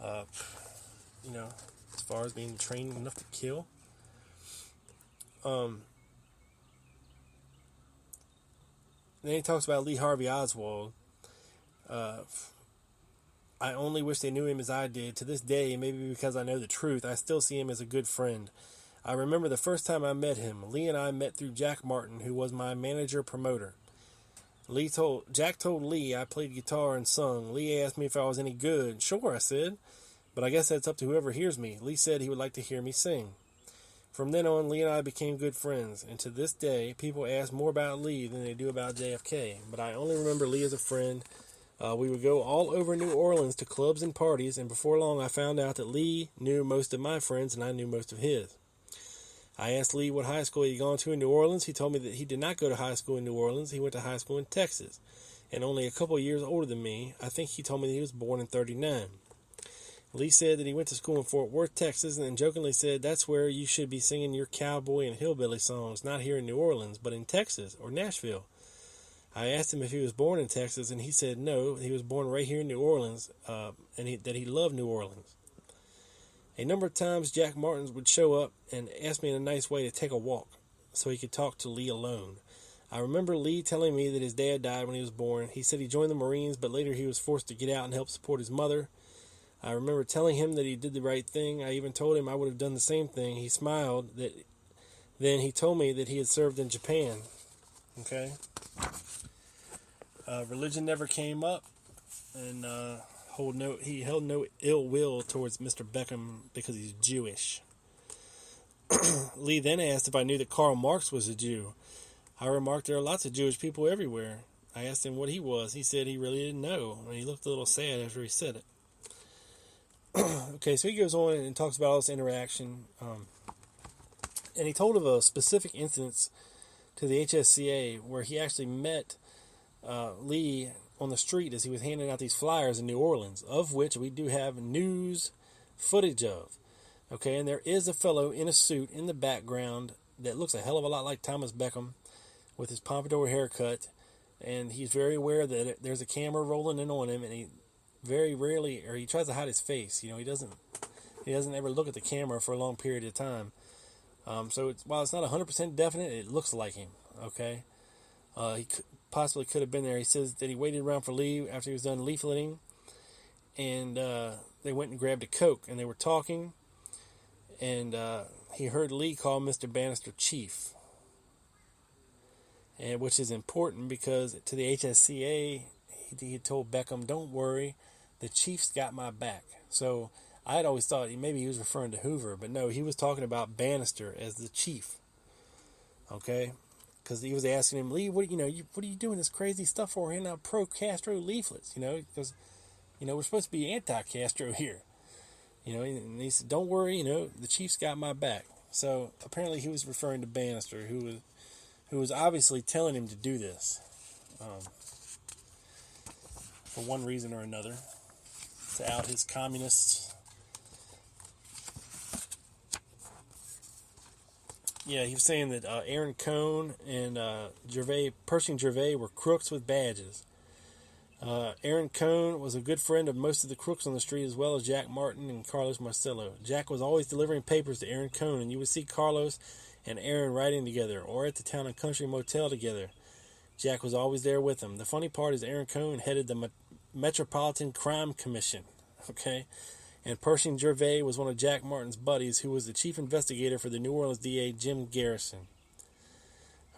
You know, as far as being trained enough to kill. Then he talks about Lee Harvey Oswald. I only wish they knew him as I did. To this day, maybe because I know the truth, I still see him as a good friend. I remember the first time I met him. Lee and I met through Jack Martin, who was my manager-promoter. Jack told Lee I played guitar and sung. Lee asked me if I was any good. Sure, I said, but I guess that's up to whoever hears me. Lee said he would like to hear me sing. From then on, Lee and I became good friends, and to this day, people ask more about Lee than they do about JFK, but I only remember Lee as a friend. We would go all over New Orleans to clubs and parties, and before long I found out that Lee knew most of my friends and I knew most of his. I asked Lee what high school he had gone to in New Orleans. He told me that he did not go to high school in New Orleans. He went to high school in Texas, and only a couple of years older than me. I think he told me that he was born in 1939. Lee said that he went to school in Fort Worth, Texas, and then jokingly said that's where you should be singing your cowboy and hillbilly songs, not here in New Orleans, but in Texas or Nashville. I asked him if he was born in Texas, and he said no, he was born right here in New Orleans, and that he loved New Orleans. A number of times, Jack Martins would show up and ask me in a nice way to take a walk so he could talk to Lee alone. I remember Lee telling me that his dad died when he was born. He said he joined the Marines, but later he was forced to get out and help support his mother. I remember telling him that he did the right thing. I even told him I would have done the same thing. He smiled. Then he told me that he had served in Japan. Okay. Religion never came up, and he held no ill will towards Mr. Beckham because he's Jewish. Lee then asked if I knew that Karl Marx was a Jew. I remarked there are lots of Jewish people everywhere. I asked him what he was. He said he really didn't know, and he looked a little sad after he said it. Okay, so he goes on and talks about all this interaction, and he told of a specific instance to the HSCA where he actually met Lee on the street as he was handing out these flyers in New Orleans, of which we do have news footage of. Okay, and there is a fellow in a suit in the background that looks a hell of a lot like Thomas Beckham with his pompadour haircut, and he's very aware that there's a camera rolling in on him, and he very rarely, or he tries to hide his face. You know, he doesn't ever look at the camera for a long period of time. So while it's not 100% definite, it looks like him. Okay, he possibly could have been there. He says that he waited around for Lee after he was done leafleting, and they went and grabbed a Coke, and they were talking, and he heard Lee call Mr. Bannister Chief, and which is important because to the HSCA, he had told Beckham, "Don't worry, the Chief's got my back." So I had always thought maybe he was referring to Hoover, but no, he was talking about Bannister as the chief. Okay, because he was asking him, Lee, what are you doing this crazy stuff for? Handing out pro-Castro leaflets, because we're supposed to be anti-Castro here. And he said, "Don't worry, the Chief's got my back." So apparently he was referring to Bannister, who was obviously telling him to do this. for one reason or another, to out his communists. Yeah, he was saying that Aaron Cohn and Pershing Gervais were crooks with badges. Aaron Cohn was a good friend of most of the crooks on the street, as well as Jack Martin and Carlos Marcello. Jack was always delivering papers to Aaron Cohn, and you would see Carlos and Aaron riding together, or at the Town and Country Motel together. Jack was always there with him. The funny part is Aaron Cohn headed the Metropolitan Crime Commission, okay? And Pershing Gervais was one of Jack Martin's buddies, who was the chief investigator for the New Orleans DA, Jim Garrison.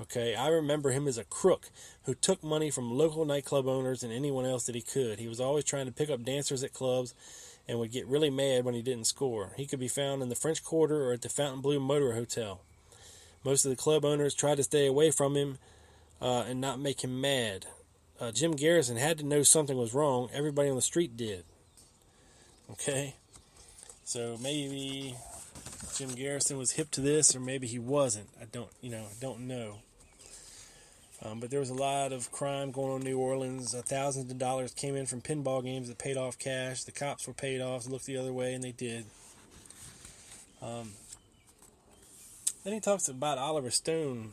Okay, I remember him as a crook who took money from local nightclub owners and anyone else that he could. He was always trying to pick up dancers at clubs and would get really mad when he didn't score. He could be found in the French Quarter or at the Fontainebleau Motor Hotel. Most of the club owners tried to stay away from him and not make him mad. Jim Garrison had to know something was wrong. Everybody on the street did. Okay, so maybe Jim Garrison was hip to this, or maybe he wasn't. I don't know. But there was a lot of crime going on in New Orleans. Thousands of dollars came in from pinball games that paid off cash. The cops were paid off to look the other way, and they did. Then he talks about Oliver Stone.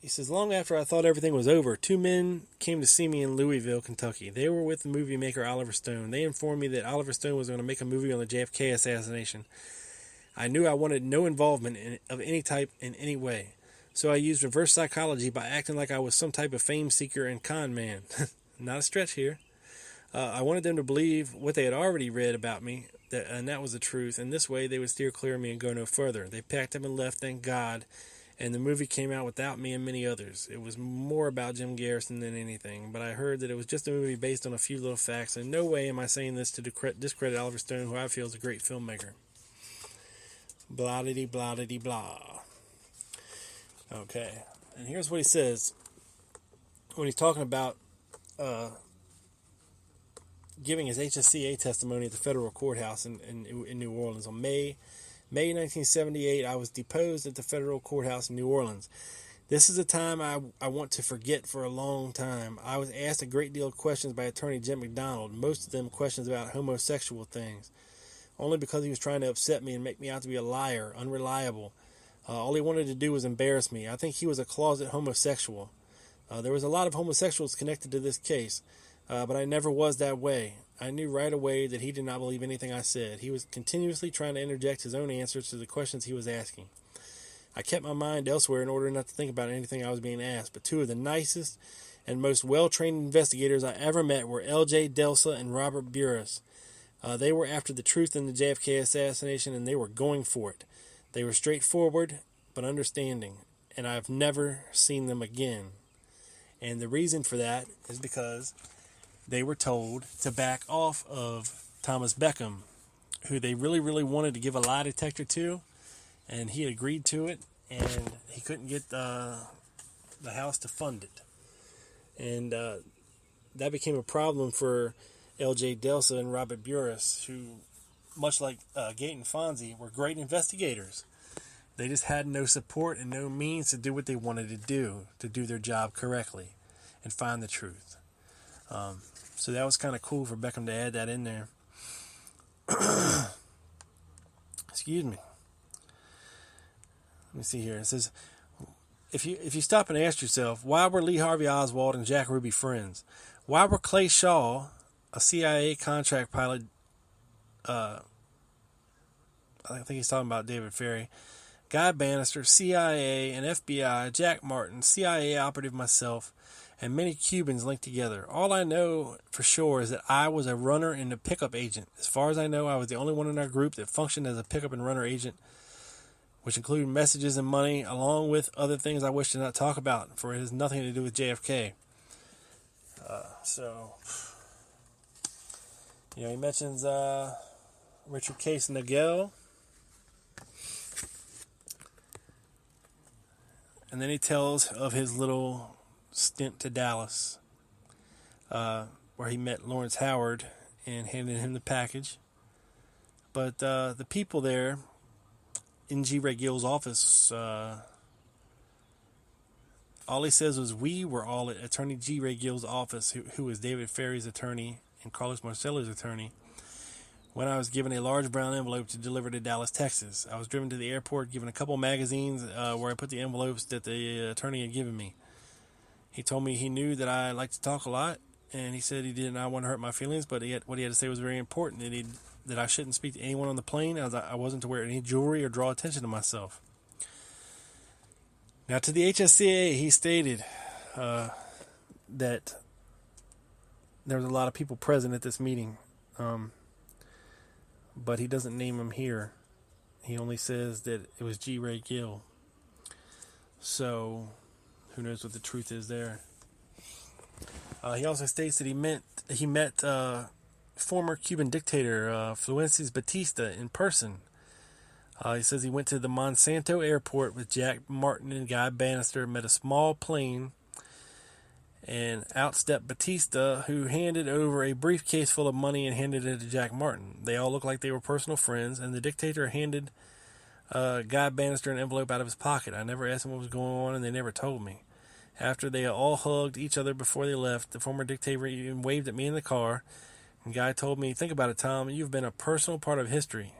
He says, long after I thought everything was over, two men came to see me in Louisville, Kentucky. They were with the movie maker Oliver Stone. They informed me that Oliver Stone was going to make a movie on the JFK assassination. I knew I wanted no involvement of any type in any way. So I used reverse psychology by acting like I was some type of fame seeker and con man. Not a stretch here. I wanted them to believe what they had already read about me, and that was the truth. And this way they would steer clear of me and go no further. They packed up and left, thank God. And the movie came out without me and many others. It was more about Jim Garrison than anything, but I heard that it was just a movie based on a few little facts. In no way am I saying this to discredit Oliver Stone, who I feel is a great filmmaker. Blah-diddy, blah-diddy, blah. Okay, and here's what he says when he's talking about giving his HSCA testimony at the federal courthouse in New Orleans on May 1978, I was deposed at the federal courthouse in New Orleans. This is a time I want to forget for a long time. I was asked a great deal of questions by attorney Jim McDonald, most of them questions about homosexual things, only because he was trying to upset me and make me out to be a liar, unreliable. All he wanted to do was embarrass me. I think he was a closet homosexual. There was a lot of homosexuals connected to this case, but I never was that way. I knew right away that he did not believe anything I said. He was continuously trying to interject his own answers to the questions he was asking. I kept my mind elsewhere in order not to think about anything I was being asked, but two of the nicest and most well-trained investigators I ever met were L.J. Delsa and Robert Burris. They were after the truth in the JFK assassination, and they were going for it. They were straightforward but understanding, and I've never seen them again. And the reason for that is because they were told to back off of Thomas Beckham, who they really, really wanted to give a lie detector to, and he agreed to it, and he couldn't get the House to fund it. And that became a problem for L.J. Delsa and Robert Burris, who, much like Gate and Fonzie, were great investigators. They just had no support and no means to do what they wanted to do their job correctly and find the truth. So that was kind of cool for Beckham to add that in there. Excuse me. Let me see here. It says, if you stop and ask yourself, why were Lee Harvey Oswald and Jack Ruby friends? Why were Clay Shaw, a CIA contract pilot, I think he's talking about David Ferry, Guy Bannister, CIA and FBI, Jack Martin, CIA operative myself, and many Cubans linked together. All I know for sure is that I was a runner and a pickup agent. As far as I know, I was the only one in our group that functioned as a pickup and runner agent, which included messages and money, along with other things I wish to not talk about, for it has nothing to do with JFK. He mentions Richard Case Nagel. And then he tells of his little stint to Dallas, where he met Lawrence Howard and handed him the package. But the people there in G. Ray Gill's office All he says was, we were all at Attorney G. Ray Gill's office, who was David Ferry's attorney and Carlos Marcello's attorney, when I was given a large brown envelope to deliver to Dallas, Texas. I was driven to the airport, given a couple magazines where I put the envelopes that the attorney had given me. He told me he knew that I liked to talk a lot, and he said he did not want to hurt my feelings, but what he had to say was very important, that I shouldn't speak to anyone on the plane, as I wasn't to wear any jewelry or draw attention to myself. Now, to the HSCA, he stated that there was a lot of people present at this meeting, but he doesn't name them here. He only says that it was G. Ray Gill. So, who knows what the truth is there. He also states that he met former Cuban dictator Fuentes Batista in person. He says he went to the Monsanto airport with Jack Martin and Guy Bannister, met a small plane, and out stepped Batista, who handed over a briefcase full of money and handed it to Jack Martin. They all looked like they were personal friends, and the dictator handed Guy Bannister an envelope out of his pocket. I never asked him what was going on, and they never told me. After they all hugged each other before they left, the former dictator even waved at me in the car, and Guy told me, think about it, Tom, you've been a personal part of history.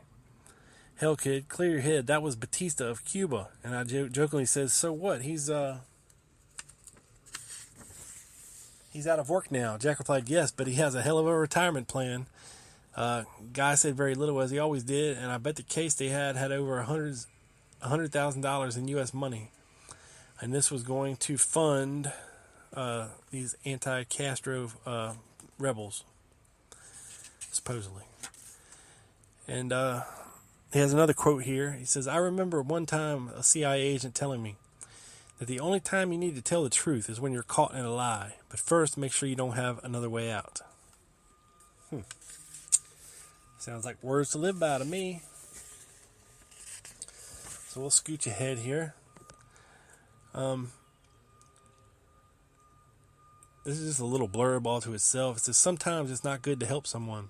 Hell, kid, clear your head. That was Batista of Cuba. And I jokingly says, so what? He's out of work now. Jack replied, yes, but he has a hell of a retirement plan. Guy said very little, as he always did, and I bet the case they had over $100,000 in U.S. money. And this was going to fund these anti-Castro rebels, supposedly. And he has another quote here. He says, I remember one time a CIA agent telling me that the only time you need to tell the truth is when you're caught in a lie. But first, make sure you don't have another way out. Sounds like words to live by to me. So we'll scooch ahead here. This is just a little blurb all to itself. It says, sometimes it's not good to help someone.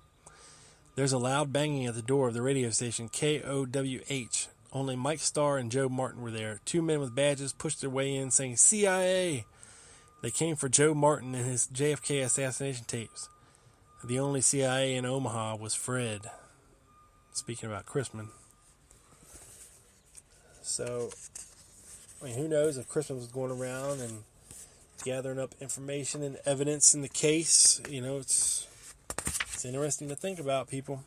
There's a loud banging at the door of the radio station, KOWH. Only Mike Starr and Joe Martin were there. Two men with badges pushed their way in, saying, CIA! They came for Joe Martin and his JFK assassination tapes. The only CIA in Omaha was Fred. Speaking about Chrisman. So, I mean, who knows if Chrisman was going around and gathering up information and evidence in the case. You know, it's interesting to think about, people.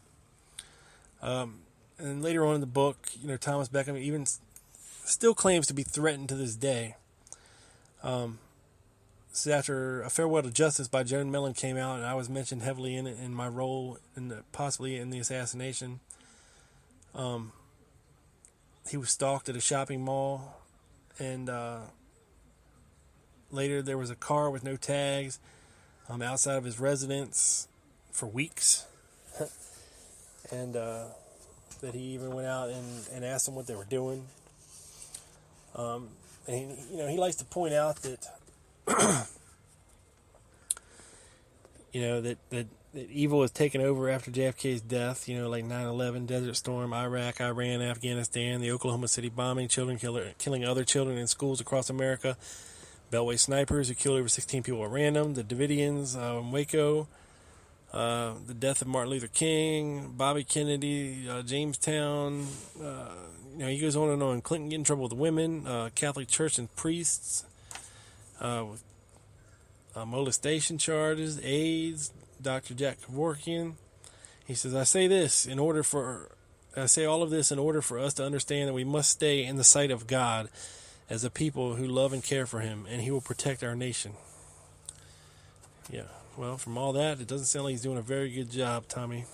And later on in the book, you know, Thomas Beckham even still claims to be threatened to this day. So after A Farewell to Justice by Joan Mellon came out, and I was mentioned heavily in it in my role possibly in the assassination. He was stalked at a shopping mall, and later there was a car with no tags outside of his residence for weeks. And that he even went out and asked them what they were doing. And he likes to point out that that evil has taken over after JFK's death, like 9/11, Desert Storm, Iraq, Iran, Afghanistan, the Oklahoma City bombing, children killing other children in schools across America, Beltway snipers who killed over 16 people at random, the Davidians in Waco, the death of Martin Luther King, Bobby Kennedy, Jamestown. He goes on and on. Clinton getting in trouble with women, Catholic Church and priests, with molestation charges, AIDS, Dr. Jack Kevorkian. He says, I say all of this in order for us to understand that we must stay in the sight of God as a people who love and care for Him, and He will protect our nation. Yeah. Well, from all that, it doesn't sound like he's doing a very good job, Tommy.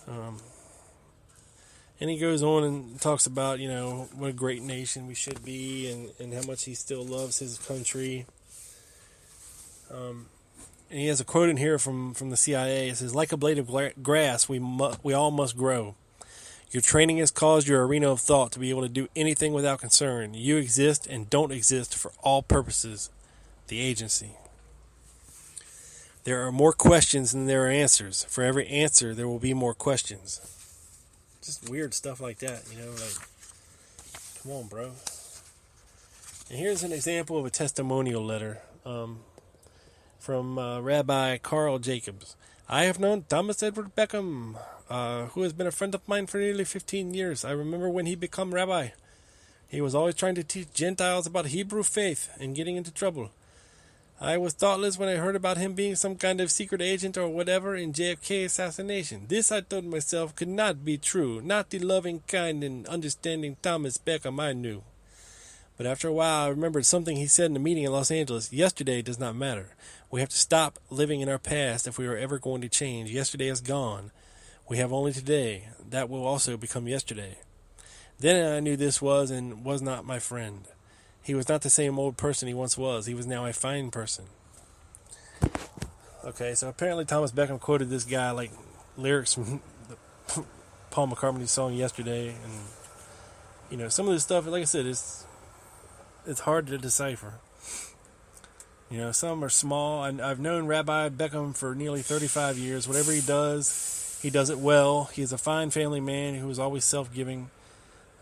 And he goes on and talks about, what a great nation we should be and how much he still loves his country. And he has a quote in here from the CIA. It says, like a blade of grass, we all must grow. Your training has caused your arena of thought to be able to do anything without concern. You exist and don't exist for all purposes. The agency. There are more questions than there are answers. For every answer, there will be more questions. Just weird stuff like that, like, come on, bro. And here's an example of a testimonial letter from Rabbi Carl Jacobs. I have known Thomas Edward Beckham, who has been a friend of mine for nearly 15 years. I remember when he became rabbi. He was always trying to teach Gentiles about Hebrew faith and getting into trouble. I was thoughtless when I heard about him being some kind of secret agent or whatever in JFK assassination. This, I told myself, could not be true. Not the loving, kind, and understanding Thomas Beckham I knew. But after a while, I remembered something he said in a meeting in Los Angeles. Yesterday does not matter. We have to stop living in our past if we are ever going to change. Yesterday is gone. We have only today. That will also become yesterday. Then I knew this was and was not my friend. He was not the same old person he once was. He was now a fine person. Okay, so apparently Thomas Beckham quoted this guy like lyrics from the Paul McCartney song Yesterday. And, some of this stuff, like I said, it's hard to decipher. Some are small. I've known Rabbi Beckham for nearly 35 years. Whatever he does it well. He's a fine family man who is always self-giving.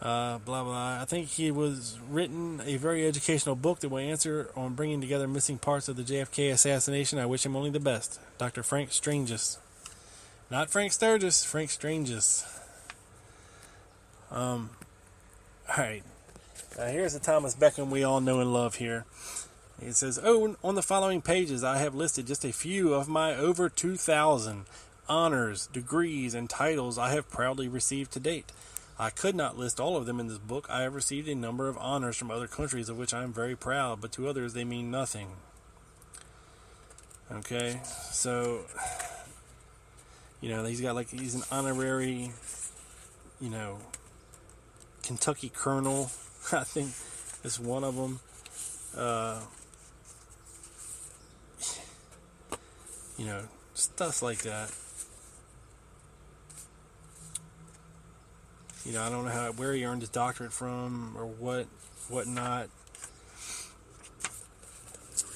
Blah, blah. I think he was written a very educational book that will answer on bringing together missing parts of the JFK assassination. I wish him only the best. Dr. Frank Stranges. Not Frank Sturgis, Frank Stranges. Alright. Here's the Thomas Beckham we all know and love here. It says, on the following pages I have listed just a few of my over 2,000 honors, degrees, and titles I have proudly received to date. I could not list all of them in this book. I have received a number of honors from other countries of which I am very proud, but to others they mean nothing. Okay, so, he's an honorary, Kentucky colonel. I think it's one of them. Stuff like that. I don't know where he earned his doctorate from or whatnot.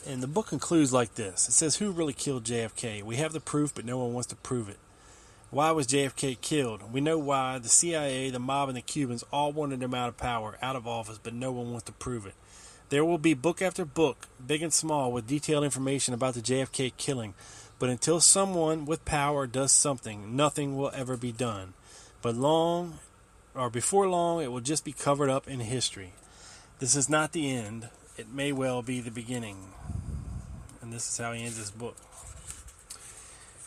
And the book concludes like this. It says, who really killed JFK? We have the proof, but no one wants to prove it. Why was JFK killed? We know why. The CIA, the mob, and the Cubans all wanted him out of power, out of office, but no one wants to prove it. There will be book after book, big and small, with detailed information about the JFK killing. But until someone with power does something, nothing will ever be done. But before long, it will just be covered up in history. This is not the end. It may well be the beginning. And this is how he ends his book.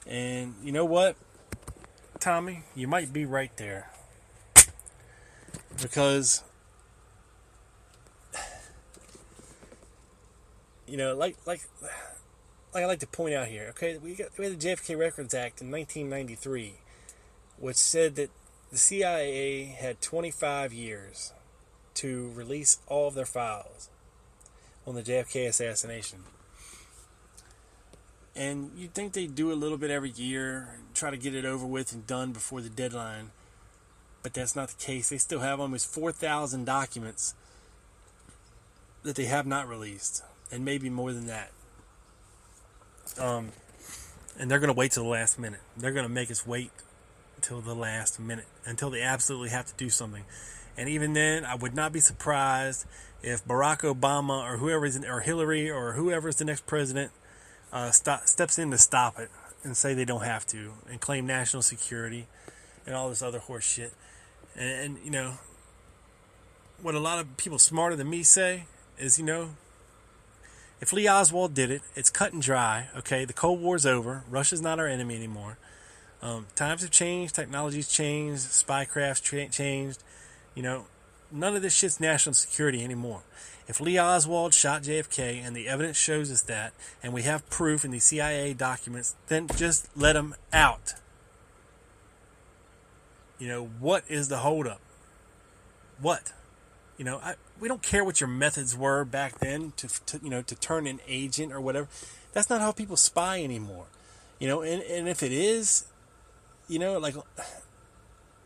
And you know what, Tommy? You might be right there. Because, like I like to point out here, okay, we had the JFK Records Act in 1993, which said that the CIA had 25 years to release all of their files on the JFK assassination. And you'd think they'd do a little bit every year, try to get it over with and done before the deadline. But that's not the case. They still have almost 4,000 documents that they have not released, and maybe more than that. And they're going to wait till the last minute. They're going to make us wait till the last minute, until they absolutely have to do something. And even then, I would not be surprised if Barack Obama or Hillary or whoever's the next president steps in to stop it and say they don't have to, and claim national security and all this other horse shit. And what a lot of people smarter than me say is, if Lee Oswald did it, it's cut and dry. Okay, the Cold War's over. Russia's not our enemy anymore. Times have changed, technology's changed, spycraft's changed. None of this shit's national security anymore. If Lee Oswald shot JFK and the evidence shows us that, and we have proof in the CIA documents, then just let him out. What is the holdup? What? We don't care what your methods were back then to turn an agent or whatever. That's not how people spy anymore. And if it is,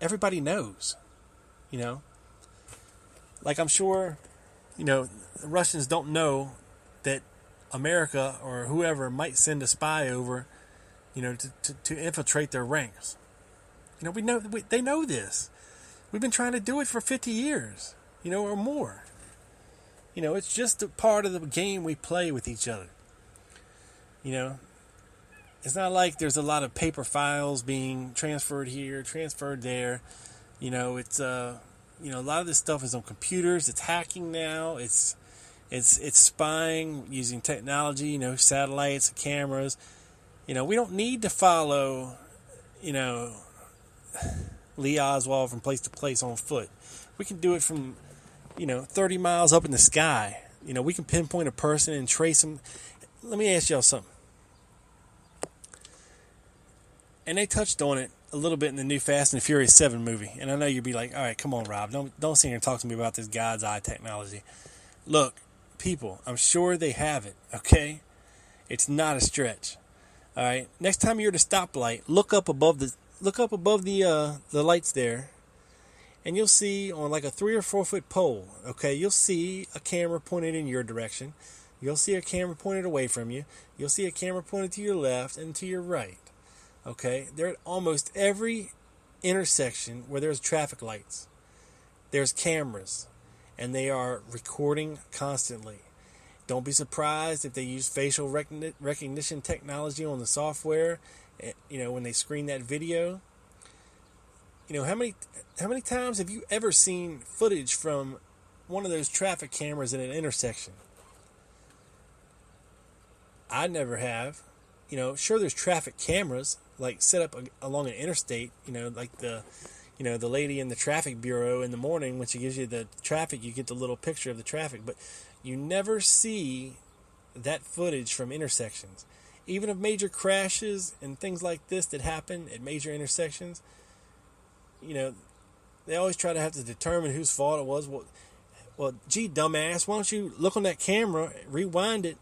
everybody knows. I'm sure, the Russians don't know that America or whoever might send a spy over, to infiltrate their ranks. They know this. We've been trying to do it for 50 years, or more. It's just a part of the game we play with each other. You know, it's not like there's a lot of paper files being transferred here, transferred there. It's a lot of this stuff is on computers. It's hacking now. It's spying using technology. Satellites, cameras. We don't need to follow, Lee Oswald from place to place on foot. We can do it from 30 miles up in the sky. We can pinpoint a person and trace them. Let me ask y'all something. And they touched on it a little bit in the new Fast and the Furious 7 movie. And I know you'd be like, all right, come on, Rob. Don't sit here and talk to me about this God's eye technology. Look, people, I'm sure they have it, okay? It's not a stretch. All right? Next time you're at a stoplight, look up above the lights there, and you'll see on like a 3 or 4 foot pole, okay, you'll see a camera pointed in your direction. You'll see a camera pointed away from you. You'll see a camera pointed to your left and to your right. Okay, they're at almost every intersection where there's traffic lights. There's cameras, and they are recording constantly. Don't be surprised if they use facial recognition technology on the software, when they screen that video. How many times have you ever seen footage from one of those traffic cameras in an intersection? I never have. Sure, there's traffic cameras like set up along an interstate. Like the lady in the traffic bureau in the morning when she gives you the traffic, you get the little picture of the traffic. But you never see that footage from intersections, even of major crashes and things like this that happen at major intersections. They always try to have to determine whose fault it was. Well, gee, dumbass, why don't you look on that camera, rewind it,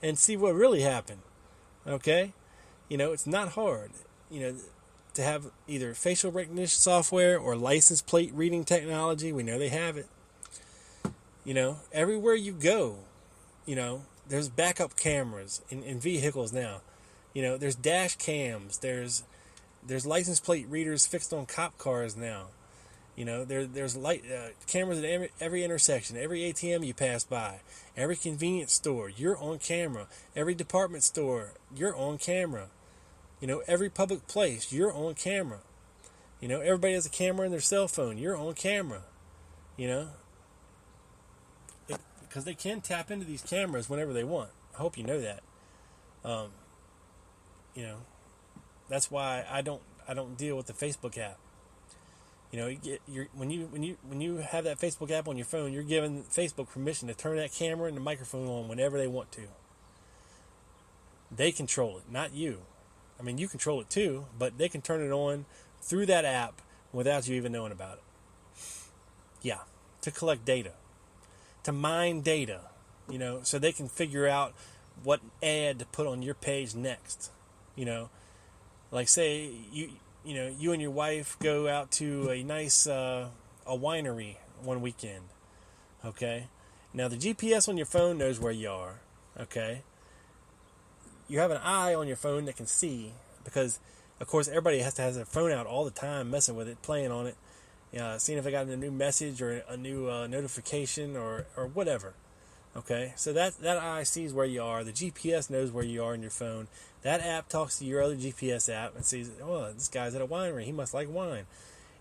and see what really happened? Okay? It's not hard, to have either facial recognition software or license plate reading technology. We know they have it. Everywhere you go, there's backup cameras in vehicles now. There's dash cams. There's license plate readers fixed on cop cars now. There's light cameras at every intersection, every ATM you pass by, every convenience store, you're on camera. Every department store, you're on camera. Every public place, you're on camera. Everybody has a camera in their cell phone, you're on camera. Because they can tap into these cameras whenever they want. I hope you know that. That's why I don't deal with the Facebook app. When you have that Facebook app on your phone, you're giving Facebook permission to turn that camera and the microphone on whenever they want to. They control it, not you. I mean, you control it too, but they can turn it on through that app without you even knowing about it. Yeah, to collect data, to mine data, so they can figure out what ad to put on your page next. Like say you and your wife go out to a nice a winery one weekend. Okay, now the GPS on your phone knows where you are. Okay, you have an eye on your phone that can see, because of course everybody has to have their phone out all the time, messing with it, playing on it, seeing if they got a new message or a new notification or whatever. Okay, so that eye sees where you are. The GPS knows where you are in your phone. That app talks to your other GPS app and sees, oh, this guy's at a winery. He must like wine.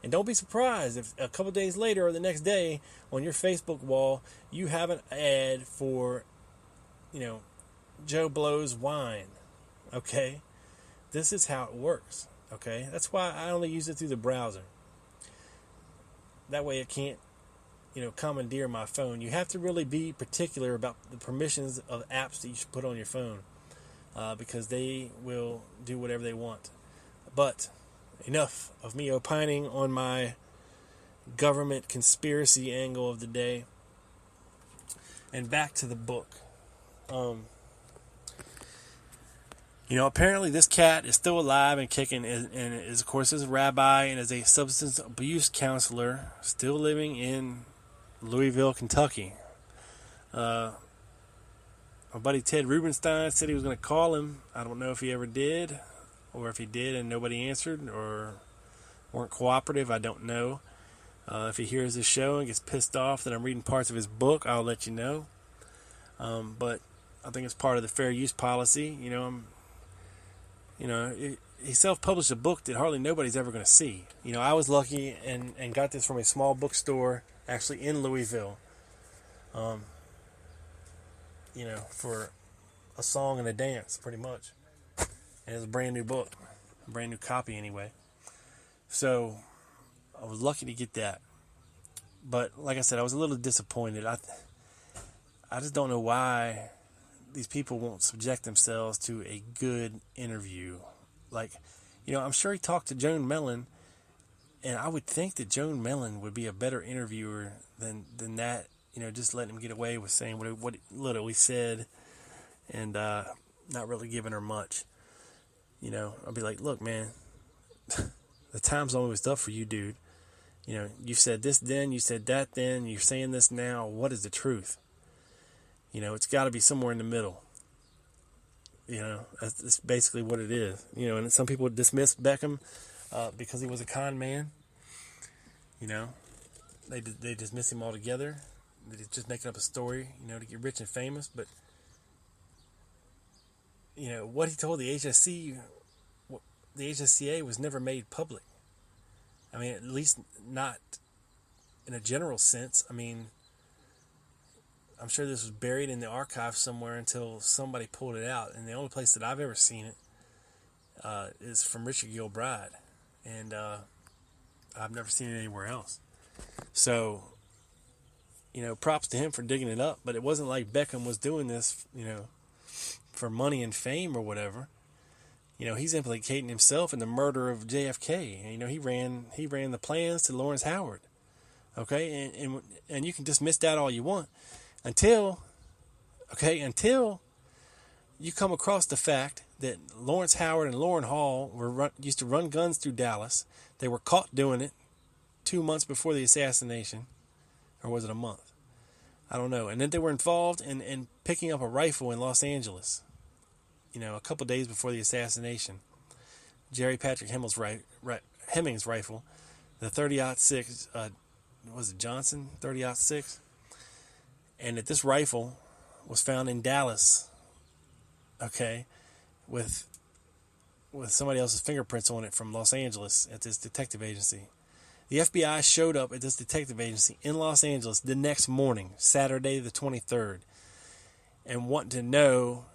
And don't be surprised if a couple days later or the next day on your Facebook wall you have an ad for, Joe Blow's wine. Okay, this is how it works. Okay, that's why I only use it through the browser. That way it can't, commandeer my phone. You have to really be particular about the permissions of apps that you should put on your phone, because they will do whatever they want. But enough of me opining on my government conspiracy angle of the day, and back to the book. Apparently this cat is still alive and kicking, and is, of course, is a rabbi and is a substance abuse counselor, still living in Louisville, Kentucky. My buddy Ted Rubenstein said he was going to call him. I don't know if he ever did, or if he did and nobody answered, or weren't cooperative. I don't know. If he hears this show and gets pissed off that I'm reading parts of his book, I'll let you know. But I think it's part of the fair use policy. He self-published a book that hardly nobody's ever going to see. I was lucky and got this from a small bookstore actually in Louisville. For a song and a dance, pretty much. And it's a brand new book, a brand new copy anyway. So I was lucky to get that. But like I said, I was a little disappointed. I just don't know why these people won't subject themselves to a good interview. I'm sure he talked to Joan Mellon, and I would think that Joan Mellon would be a better interviewer than that. Just letting him get away with saying what little he said, and not really giving her much. I'll be like, look, man, the time's almost up for you, dude. You said this then, you said that then, you're saying this now. What is the truth? It's got to be somewhere in the middle. That's basically what it is. And some people dismiss Beckham because he was a con man. They dismiss him altogether. They're just making up a story, to get rich and famous. But, what he told the HSCA was never made public. I mean, at least not in a general sense. I mean, I'm sure this was buried in the archive somewhere until somebody pulled it out. And the only place that I've ever seen it is from Richard Gilbride. And I've never seen it anywhere else. So, props to him for digging it up. But it wasn't like Beckham was doing this, for money and fame or whatever. He's implicating himself in the murder of JFK. He ran the plans to Lawrence Howard. Okay, and you can dismiss that all you want until you come across the fact that Lawrence Howard and Lauren Hall used to run guns through Dallas. They were caught doing it 2 months before the assassination, or was it a month? I don't know. And then they were involved in picking up a rifle in Los Angeles. A couple days before the assassination. Jerry Patrick Hemming's rifle, the 30-06, was it Johnson 30-06? And that this rifle was found in Dallas, okay, with somebody else's fingerprints on it from Los Angeles at this detective agency. The FBI showed up at this detective agency in Los Angeles the next morning, Saturday the 23rd, and wanted to know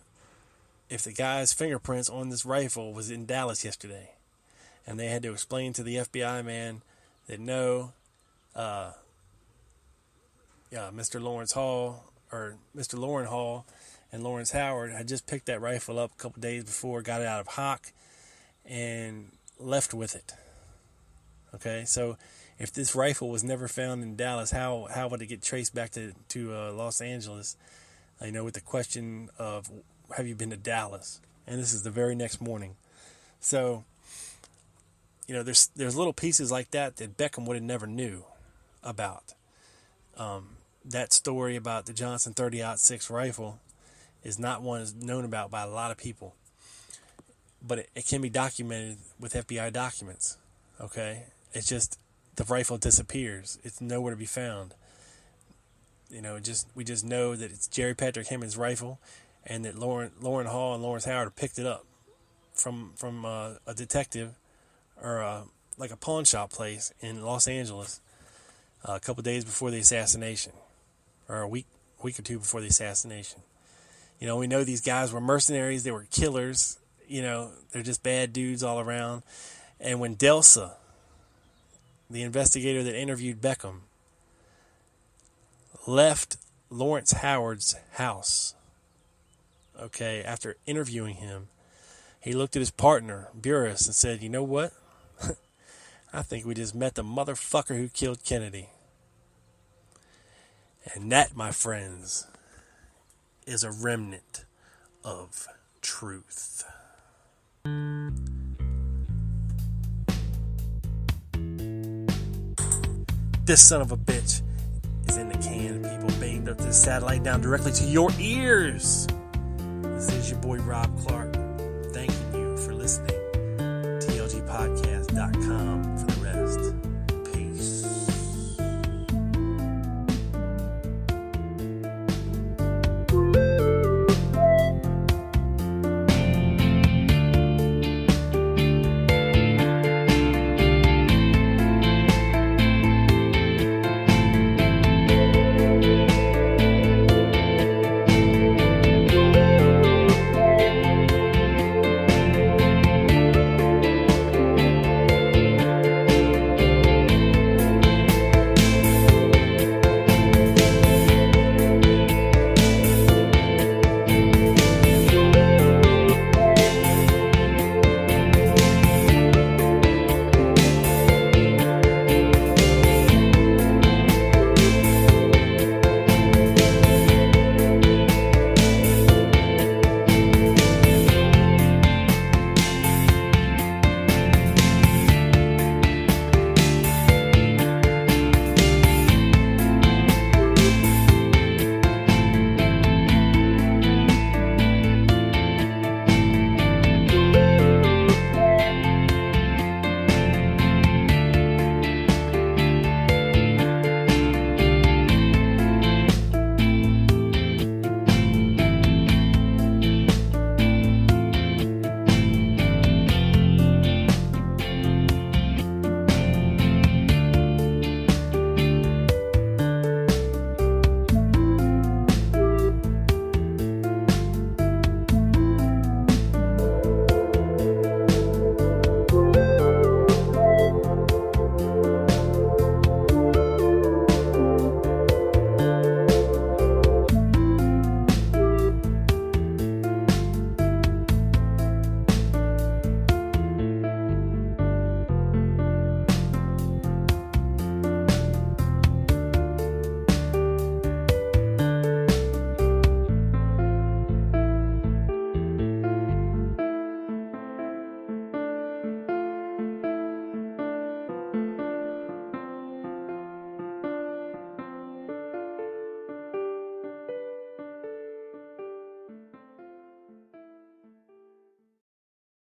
if the guy's fingerprints on this rifle was in Dallas yesterday. And they had to explain to the FBI man that no, Mr. Lawrence Hall and Lawrence Howard had just picked that rifle up a couple days before, got it out of hock, and left with it. Okay, so if this rifle was never found in Dallas, how would it get traced back to Los Angeles? With the question of, have you been to Dallas? And this is the very next morning. So, there's little pieces like that Beckham would have never knew about. That story about the Johnson 30-06 rifle is not one that's known about by a lot of people. But it can be documented with FBI documents. Okay? It's just the rifle disappears. It's nowhere to be found. We just know that it's Jerry Patrick Hemming's rifle, and that Lauren Hall and Lawrence Howard picked it up from a detective or like a pawn shop place in Los Angeles a couple days before the assassination, or a week or two before the assassination. We know these guys were mercenaries. They were killers. They're just bad dudes all around. And when Delsa, the investigator that interviewed Beckham, left Lawrence Howard's house, okay, after interviewing him, he looked at his partner, Burris, and said, you know what? I think we just met the motherfucker who killed Kennedy. And that, my friends, is a remnant of truth. This son of a bitch is in the can, people. Beamed up this satellite down directly to your ears. This is your boy Rob Clark. Thanking you for listening. TLGpodcast.com.